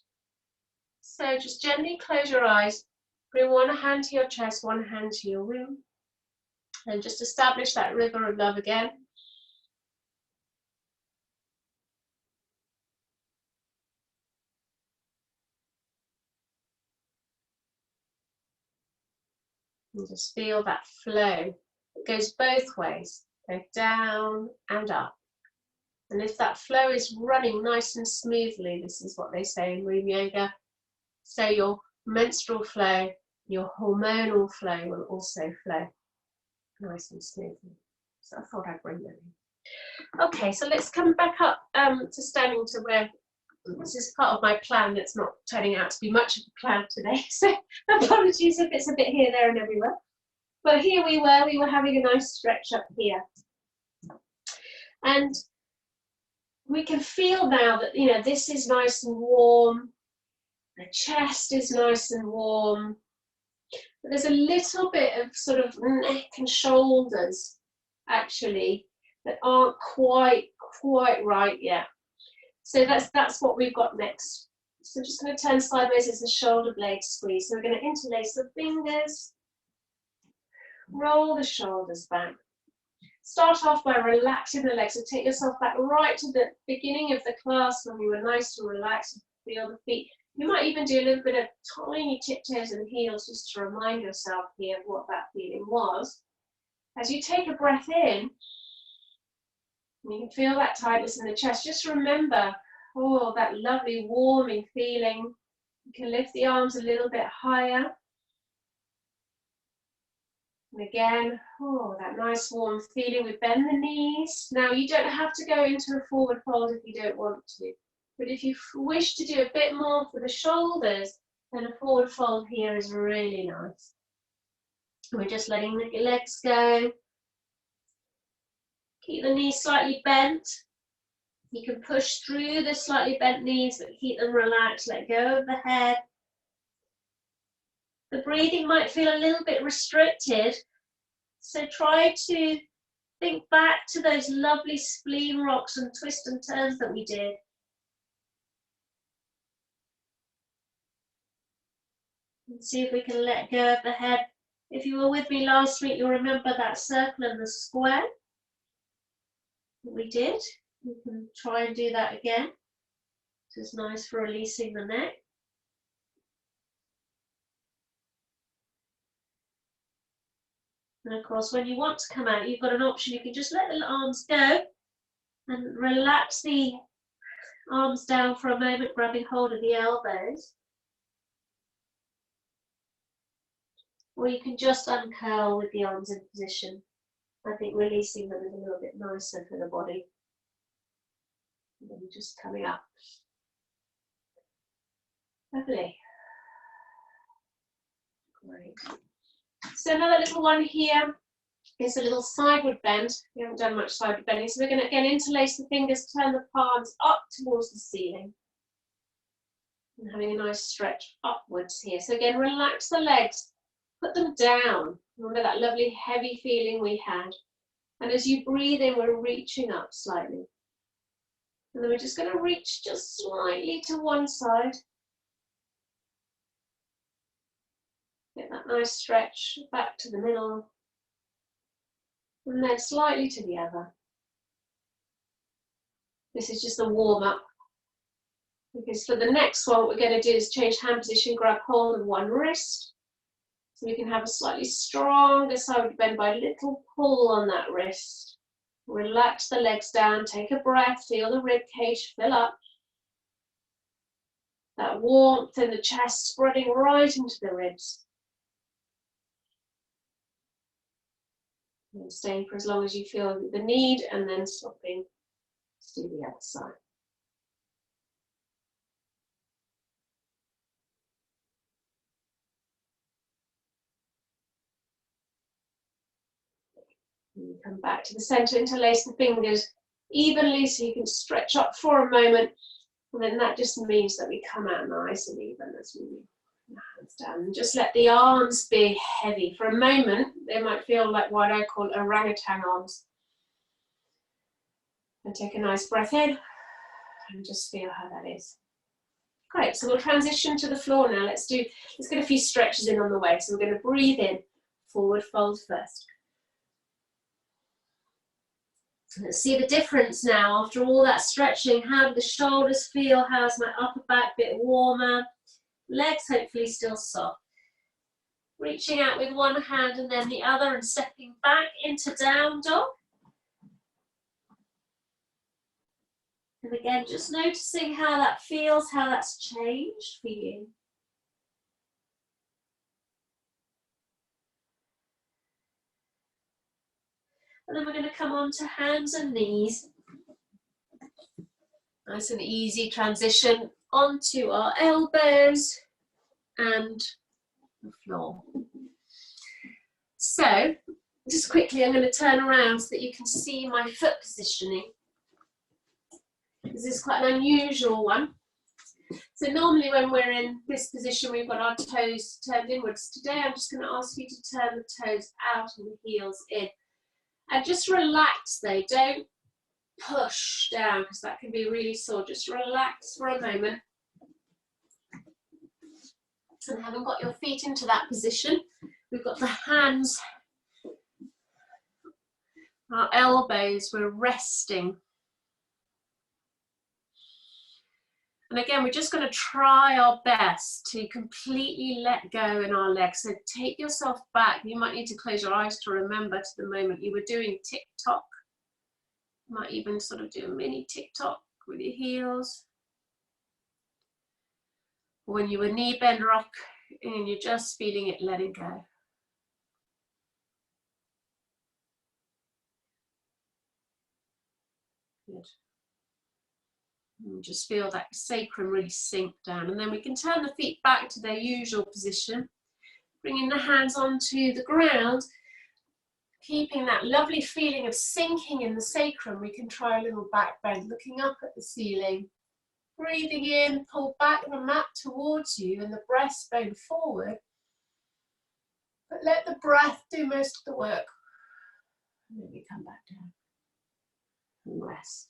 So just gently close your eyes. Bring one hand to your chest, one hand to your womb. And just establish that river of love again. And just feel that flow. It goes both ways. Go down and up. And if that flow is running nice and smoothly, this is what they say in womb yoga. So your menstrual flow, your hormonal flow will also flow nice and smoothly. So I thought I'd bring that in. Okay, so let's come back up to standing to where this is part of my plan that's not turning out to be much of a plan today. So apologies if it's a bit here, there and everywhere. But here we were having a nice stretch up here. And we can feel now that, you know, this is nice and warm. The chest is nice and warm. But there's a little bit of sort of neck and shoulders, actually, that aren't quite right yet. So that's what we've got next. So just going to turn sideways as the shoulder blade squeeze. So we're going to interlace the fingers, roll the shoulders back. Start off by relaxing the legs. So take yourself back right to the beginning of the class when you were nice and relaxed, feel the feet. You might even do a little bit of tiny tiptoes and heels just to remind yourself here of what that feeling was. As you take a breath in, you can feel that tightness in the chest. Just remember, oh, that lovely warming feeling. You can lift the arms a little bit higher. And again, oh, that nice warm feeling. We bend the knees. Now, you don't have to go into a forward fold if you don't want to. But if you wish to do a bit more for the shoulders, then a forward fold here is really nice. We're just letting the legs go. Keep the knees slightly bent. You can push through the slightly bent knees, but keep them relaxed. Let go of the head. The breathing might feel a little bit restricted, so try to think back to those lovely spleen rocks and twists and turns that we did. And see if we can let go of the head. If you were with me last week, you'll remember that circle and the square that we did. You can try and do that again. This is nice for releasing the neck. And of course, when you want to come out, you've got an option. You can just let the arms go and relax the arms down for a moment, grabbing hold of the elbows. Or you can just uncurl with the arms in position. I think releasing them is a little bit nicer for the body. And then just coming up. Lovely. Great. So another little one here is a little sideward bend. We haven't done much sideward bending, so we're going to again interlace the fingers, turn the palms up towards the ceiling. And having a nice stretch upwards here. So again, relax the legs. Put them down. Remember that lovely heavy feeling we had. And as you breathe in, we're reaching up slightly. And then we're just going to reach just slightly to one side. Get that nice stretch back to the middle. And then slightly to the other. This is just a warm up. Because for the next one, what we're going to do is change hand position, grab hold of one wrist. So we can have a slightly stronger side bend by a little pull on that wrist. Relax the legs down, take a breath, feel the rib cage fill up. That warmth in the chest spreading right into the ribs. And staying for as long as you feel the need, and then stopping to do the other side. And you come back to the center, interlace the fingers evenly so you can stretch up for a moment, and then that just means that we come out nice and even as we move the hands down. And just let the arms be heavy. For a moment, they might feel like what I call orangutan arms. And take a nice breath in and just feel how that is. Great, so we'll transition to the floor now. Let's get a few stretches in on the way. So we're going to breathe in, forward fold first. Let's see the difference now after all that stretching. How do the shoulders feel? How's my upper back? A bit warmer. Legs hopefully still soft. Reaching out with one hand and then the other and stepping back into down dog. And again, just noticing how that feels, how that's changed for you. And then we're going to come on to hands and knees. Nice and easy transition onto our elbows and the floor. So, just quickly, I'm going to turn around so that you can see my foot positioning. This is quite an unusual one. So normally when we're in this position, we've got our toes turned inwards. Today, I'm just going to ask you to turn the toes out and the heels in. And just relax though, don't push down because that can be really sore. Just relax for a moment. And having got your feet into that position, we've got the hands, our elbows, we're resting. And again, we're just going to try our best to completely let go in our legs. So take yourself back. You might need to close your eyes to remember to the moment you were doing tick-tock. You might even sort of do a mini tick-tock with your heels. When you were knee bend rock and you're just feeling it letting go. Good. And just feel that sacrum really sink down. And then we can turn the feet back to their usual position, bringing the hands onto the ground, keeping that lovely feeling of sinking in the sacrum. We can try a little back bend, looking up at the ceiling. Breathing in, pull back the mat towards you and the breastbone forward. But let the breath do most of the work. And then we come back down and rest.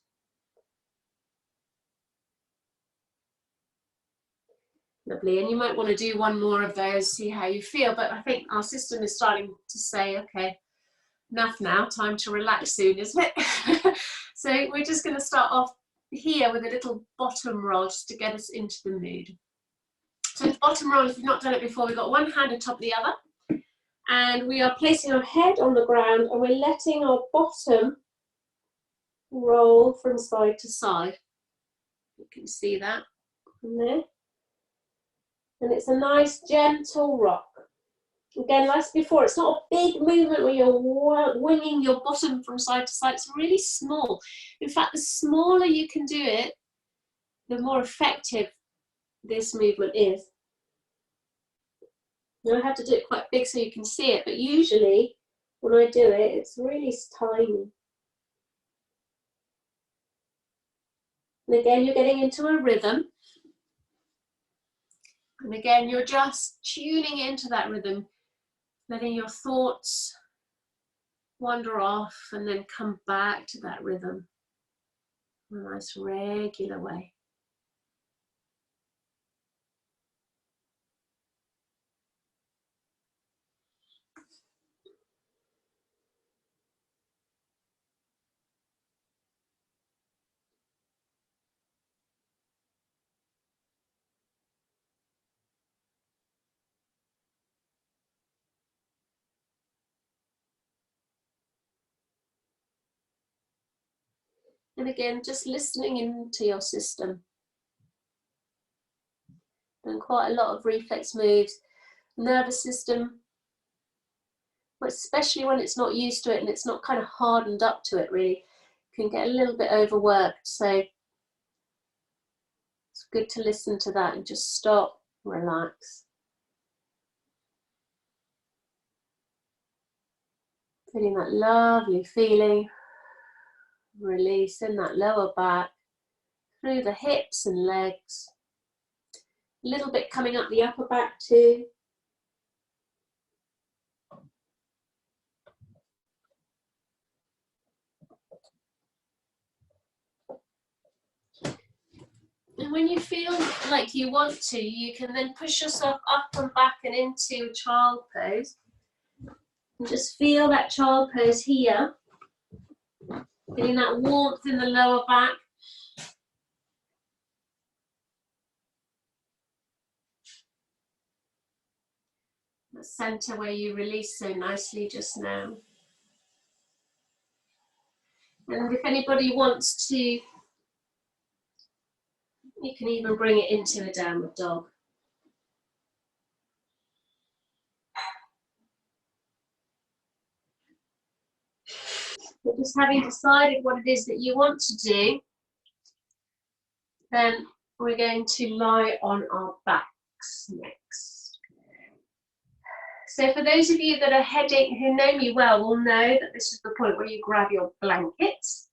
Lovely, and you might want to do one more of those, see how you feel, but I think our system is starting to say, okay, enough now, time to relax soon, isn't it? So we're just going to start off here with a little bottom roll just to get us into the mood. So the bottom roll, if you've not done it before, we've got one hand on top of the other, and we are placing our head on the ground and we're letting our bottom roll from side to side. You can see that from there. And it's a nice gentle rock. Again, like before, it's not a big movement where you're winging your bottom from side to side. It's really small. In fact, the smaller you can do it, the more effective this movement is. Now I have to do it quite big so you can see it, but usually when I do it, it's really tiny. And again, you're getting into a rhythm. And again, you're just tuning into that rhythm, letting your thoughts wander off and then come back to that rhythm in a nice regular way. And again, just listening into your system. Done quite a lot of reflex moves. Nervous system, especially when it's not used to it and it's not kind of hardened up to it really, can get a little bit overworked. So it's good to listen to that and just stop, relax. Feeling that lovely feeling. Releasing that lower back through the hips and legs. A little bit coming up the upper back too. And when you feel like you want to, you can then push yourself up and back and into child pose. And just feel that child pose here. Feeling that warmth in the lower back. The center where you release so nicely just now. And if anybody wants to, you can even bring it into a downward dog. But just having decided what it is that you want to do, then we're going to lie on our backs next. So for those of you that are heading, who know me well, will know that this is the point where you grab your blankets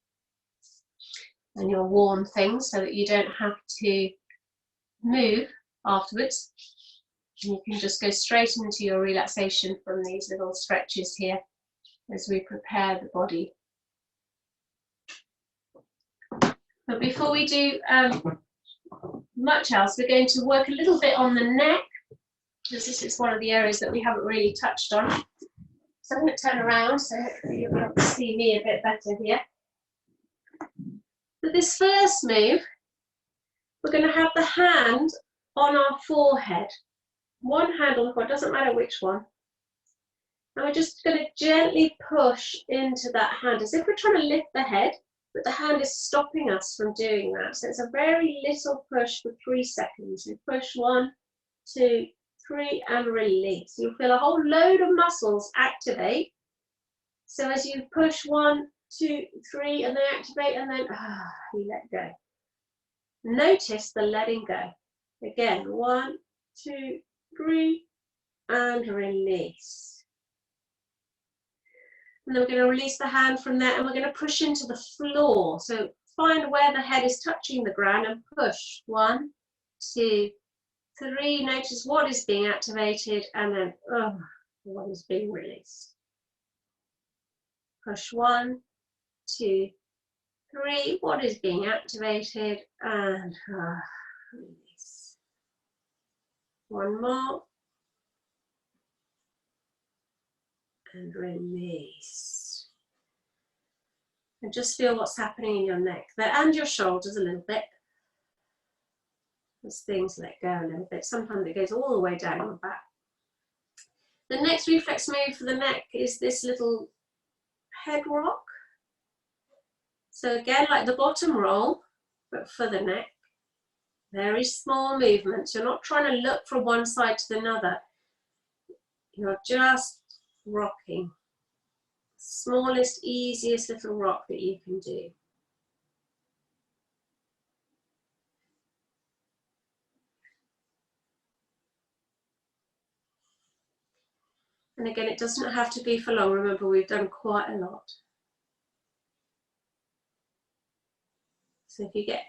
and your warm things so that you don't have to move afterwards. And you can just go straight into your relaxation from these little stretches here as we prepare the body. But before we do much else, we're going to work a little bit on the neck, because this is one of the areas that we haven't really touched on. So I'm going to turn around so hopefully you'll be able to see me a bit better here. For this first move, we're going to have the hand on our forehead. One hand on the forehead, doesn't matter which one. And we're just going to gently push into that hand, as if we're trying to lift the head, but the hand is stopping us from doing that. So it's a very little push for 3 seconds. We push 1, 2, 3, and release. You'll feel a whole load of muscles activate. So as you push 1, 2, 3, and they activate, and then you let go. Notice the letting go. Again, 1, 2, 3, and release. And then we're going to release the hand from there, and we're going to push into the floor. So find where the head is touching the ground and push. 1, 2, 3. Notice what is being activated, and then what is being released. Push 1, 2, 3. What is being activated, and release. One more. And release. And just feel what's happening in your neck there and your shoulders a little bit. As things let go a little bit. Sometimes it goes all the way down your back. The next reflex move for the neck is this little head rock. So again, like the bottom roll, but for the neck. Very small movements. You're not trying to look from one side to another. You're just rocking. Smallest, easiest little rock that you can do. And again, it doesn't have to be for long. Remember, we've done quite a lot. So if you get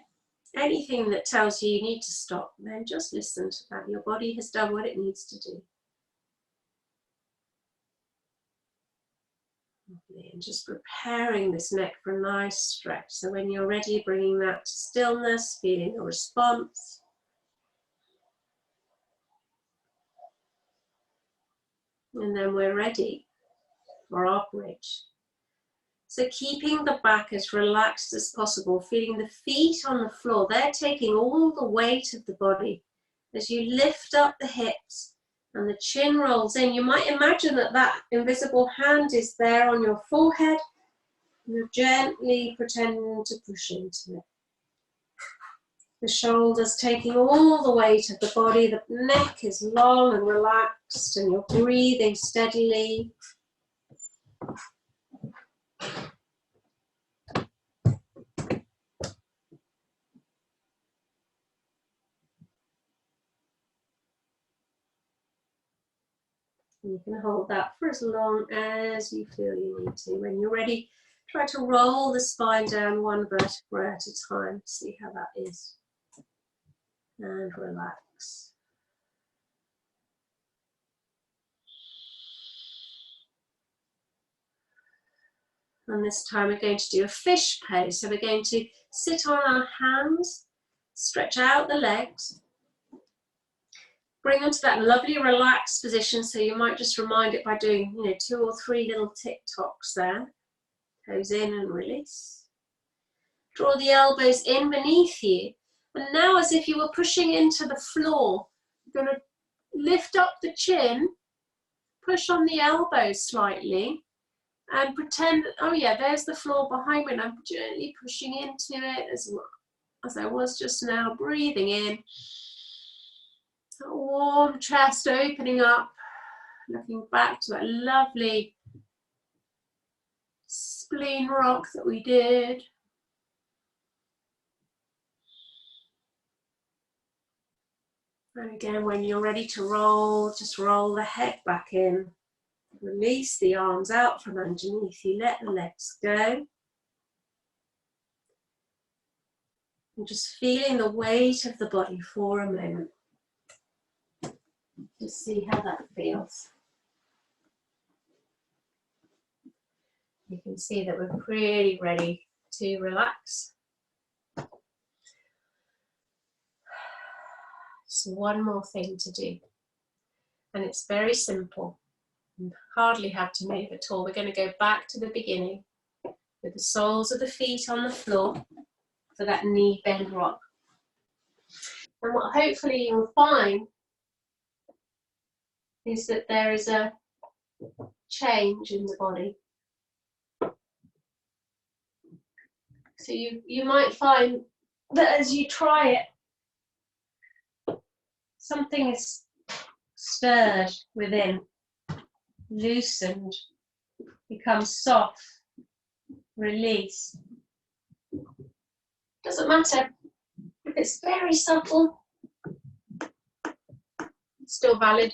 anything that tells you you need to stop, then just listen to that. Your body has done what it needs to do. And just preparing this neck for a nice stretch. So when you're ready, bringing that to stillness, feeling your response. And then we're ready for our bridge. So keeping the back as relaxed as possible, feeling the feet on the floor. They're taking all the weight of the body. As you lift up the hips and the chin rolls in, you might imagine that that invisible hand is there on your forehead. You're gently pretending to push into it. The shoulders taking all the weight of the body. The neck is long and relaxed, and you're breathing steadily. You can hold that for as long as you feel you need to. When you're ready, try to roll the spine down one vertebra at a time. See how that is. And relax. And this time we're going to do a fish pose. So we're going to sit on our hands, stretch out the legs. Bring them to that lovely relaxed position, so you might just remind it by doing 2 or 3 little tick-tocks there. Toes in and release. Draw the elbows in beneath you. And now, as if you were pushing into the floor, you're going to lift up the chin, push on the elbows slightly, and pretend, oh yeah, there's the floor behind me, and I'm gently pushing into it as I was just now, breathing in. A warm chest opening up, looking back to that lovely spleen rock that we did. And again, when you're ready to roll, just roll the head back in. Release the arms out from underneath you, let the legs go. And just feeling the weight of the body for a moment. Just see how that feels. You can see that we're pretty ready to relax. Just one more thing to do. And it's very simple. You hardly have to move at all. We're going to go back to the beginning with the soles of the feet on the floor for that knee bend rock. And what hopefully you'll find is that there is a change in the body. So you might find that as you try it, something is stirred within, loosened, becomes soft, released. Doesn't matter if it's very subtle, it's still valid.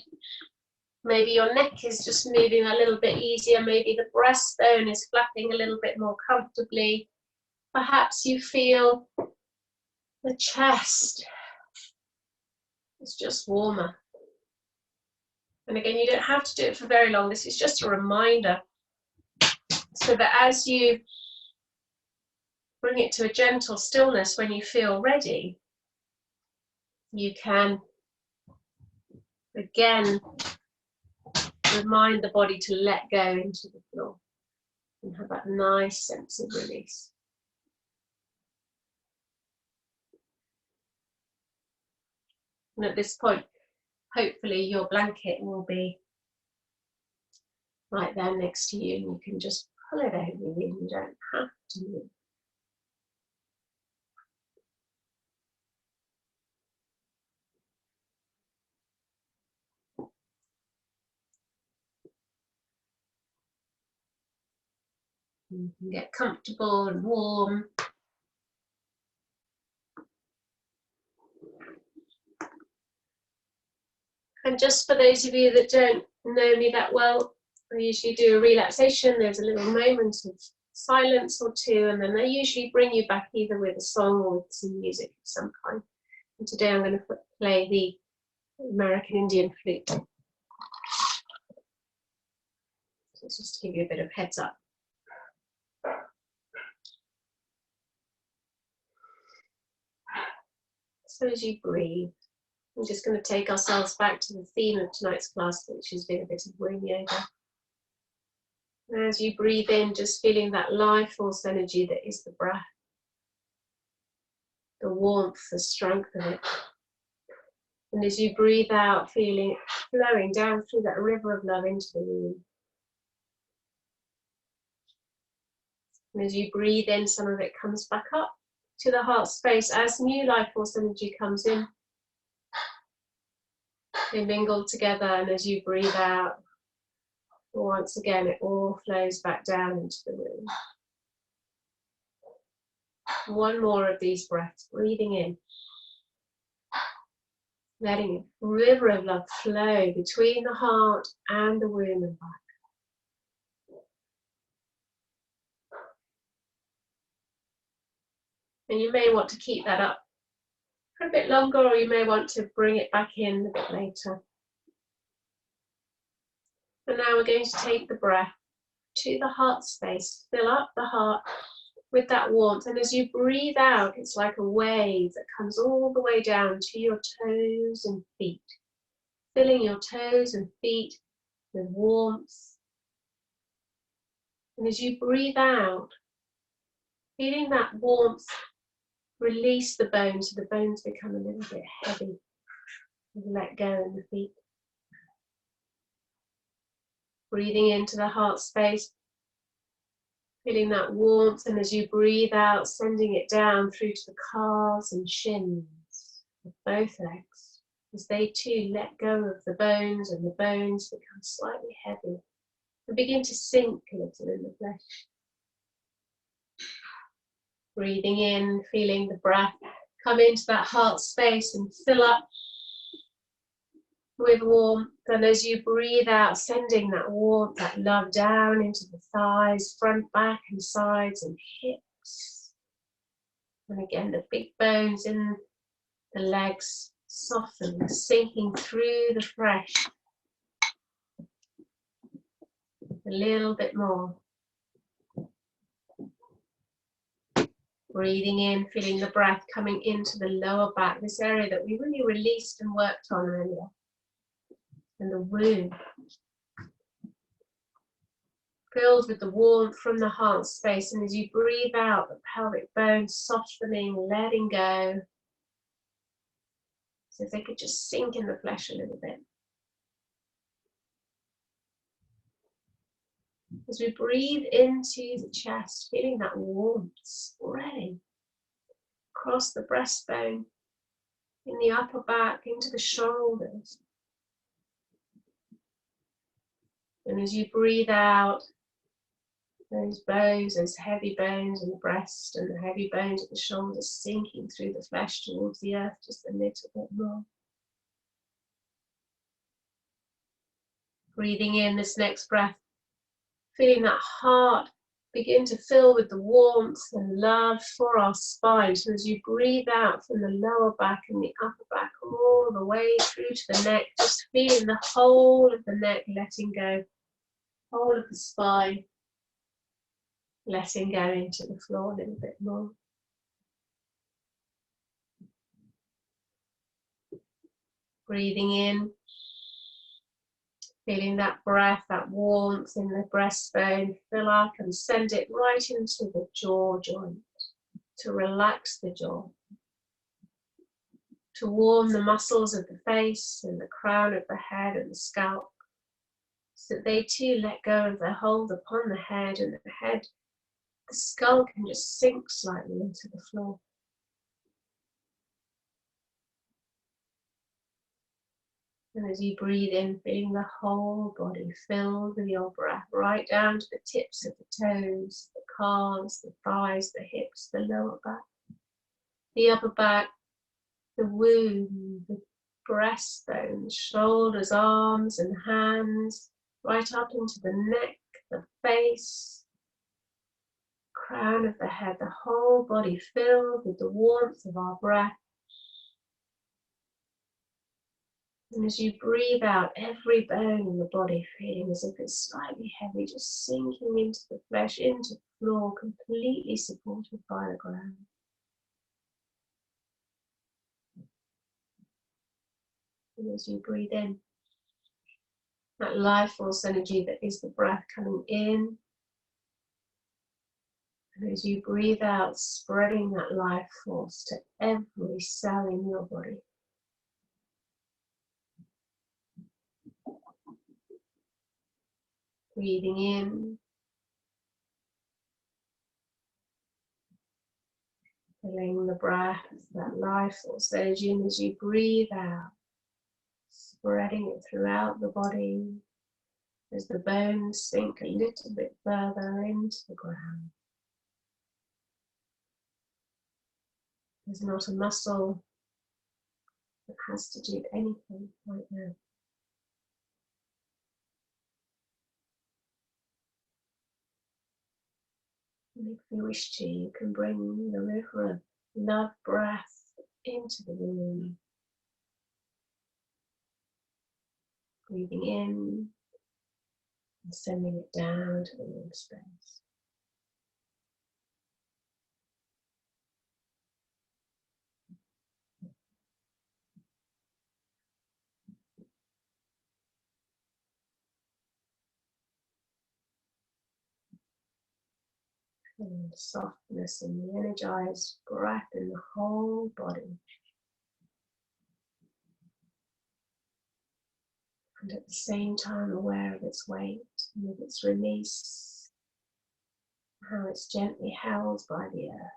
Maybe your neck is just moving a little bit easier, maybe the breastbone is flapping a little bit more comfortably. Perhaps you feel the chest is just warmer. And again, you don't have to do it for very long. This is just a reminder so that as you bring it to a gentle stillness when you feel ready, you can again remind the body to let go into the floor and have that nice sense of release. And at this point, hopefully your blanket will be right there next to you and you can just pull it over you and you don't have to move. You can get comfortable and warm. And just for those of you that don't know me that well, I usually do a relaxation. There's a little moment of silence or two, and then I usually bring you back either with a song or with some music of some kind. And today I'm going to play the American Indian flute. So it's just to give you a bit of heads up. So as you breathe, we're just going to take ourselves back to the theme of tonight's class, which has been a bit of womb yoga. And as you breathe in, just feeling that life force energy that is the breath, the warmth, the strength of it. And as you breathe out, feeling it flowing down through that river of love into the womb. And as you breathe in, some of it comes back up to the heart space as new life force energy comes in. They mingle together, and as you breathe out, once again, it all flows back down into the womb. One more of these breaths, breathing in. Letting a river of love flow between the heart and the womb and back. And you may want to keep that up for a bit longer, or you may want to bring it back in a bit later. And now we're going to take the breath to the heart space, fill up the heart with that warmth. And as you breathe out, it's like a wave that comes all the way down to your toes and feet, filling your toes and feet with warmth. And as you breathe out, feeling that warmth, release the bones so the bones become a little bit heavy. And let go in the feet. Breathing into the heart space, feeling that warmth, and as you breathe out, sending it down through to the calves and shins of both legs, as they too let go of the bones, and the bones become slightly heavy and begin to sink a little in the flesh. Breathing in, feeling the breath come into that heart space and fill up with warmth, and as you breathe out, sending that warmth, that love down into the thighs, front, back and sides and hips And again, the big bones in the legs soften, sinking through the flesh. A little bit more. Breathing in, feeling the breath coming into the lower back, this area that we really released and worked on earlier. And the womb. Filled with the warmth from the heart space. And as you breathe out, the pelvic bones softening, letting go. So if they could just sink in the flesh a little bit. As we breathe into the chest, feeling that warmth spreading across the breastbone, in the upper back, into the shoulders. And as you breathe out, those bones, those heavy bones in the breast and the heavy bones at the shoulders sinking through the flesh towards the earth just a little bit more. Breathing in this next breath, feeling that heart begin to fill with the warmth and love for our spine. So as you breathe out from the lower back and the upper back all the way through to the neck, just feeling the whole of the neck letting go, whole of the spine letting go into the floor a little bit more. Breathing in, feeling that breath, that warmth in the breastbone, fill up and send it right into the jaw joint to relax the jaw, to warm the muscles of the face and the crown of the head and the scalp, so that they too let go of their hold upon the head, and the head, the skull can just sink slightly into the floor. And as you breathe in, feeling the whole body filled with your breath, right down to the tips of the toes, the calves, the thighs, the hips, the lower back, the upper back, the womb, the breastbone, shoulders, arms and hands, right up into the neck, the face, crown of the head, the whole body filled with the warmth of our breath. And as you breathe out, every bone in the body feeling as if it's slightly heavy, just sinking into the flesh, into the floor, completely supported by the ground. And as you breathe in, that life force energy that is the breath coming in. And as you breathe out, spreading that life force to every cell in your body. Breathing in, feeling the breath, that life force energy, and as you breathe out, spreading it throughout the body as the bones sink a little bit further into the ground. There's not a muscle that has to do anything right now. And if you wish to, you can bring the river of love breath into the room. Breathing in and sending it down to the room space. And the softness and the energized breath in the whole body. And at the same time aware of its weight and of its release, how it's gently held by the earth.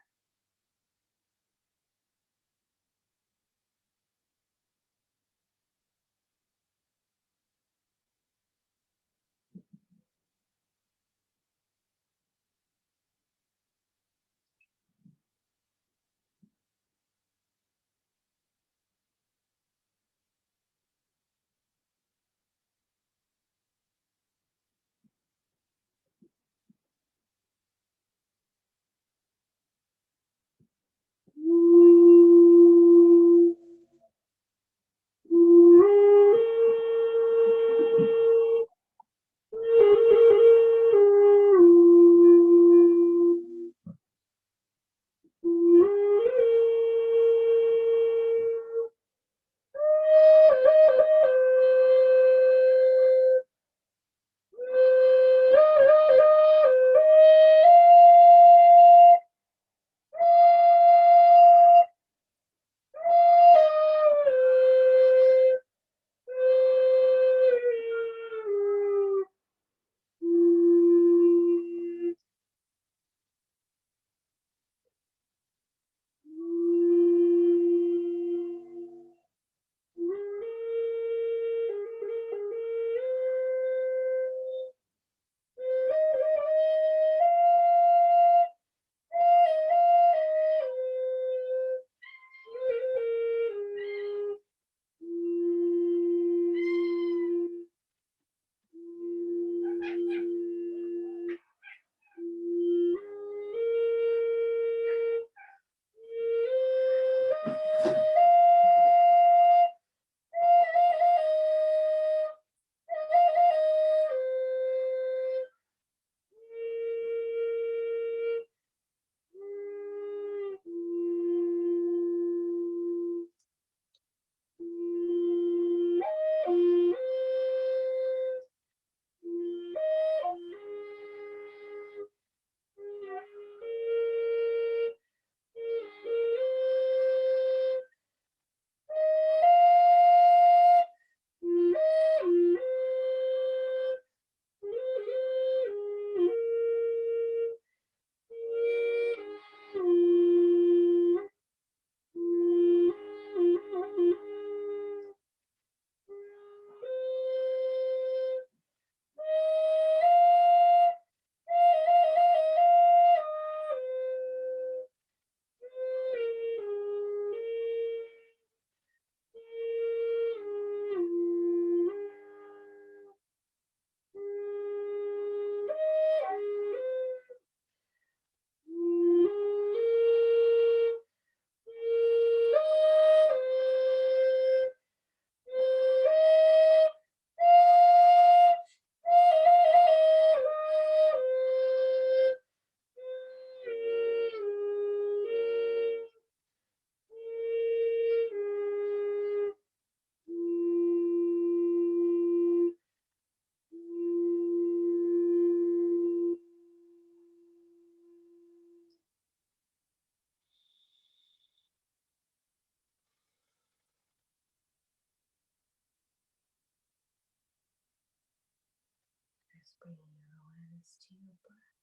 awareness to your breath.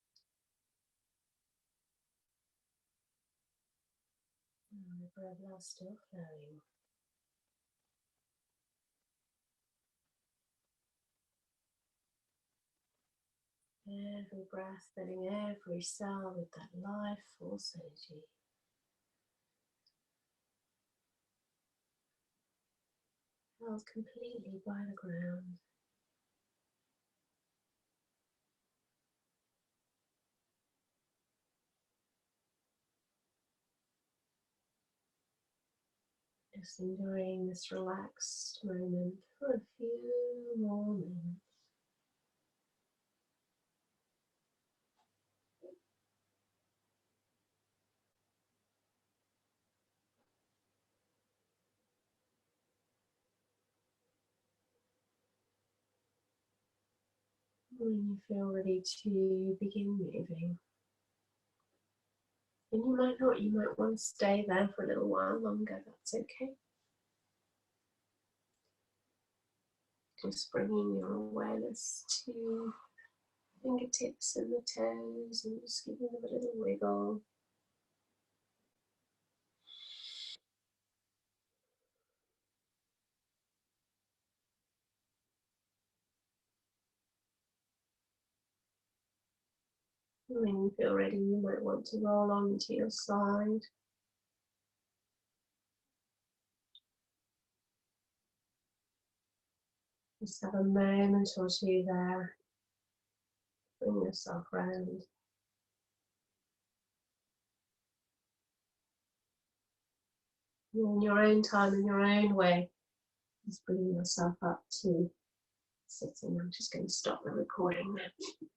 And the breath now still flowing. Every breath filling every cell with that life force energy. Held completely by the ground. Just enjoying this relaxed moment for a few more minutes. When you feel ready to begin moving. And you might not, you might want to stay there for a little while longer, that's okay. Just bringing your awareness to fingertips and the toes and just giving them a little wiggle. When you feel ready, you might want to roll on to your side. Just have a moment or two there. Bring yourself round. In your own time, in your own way, just bringing yourself up to sitting. I'm just going to stop the recording now.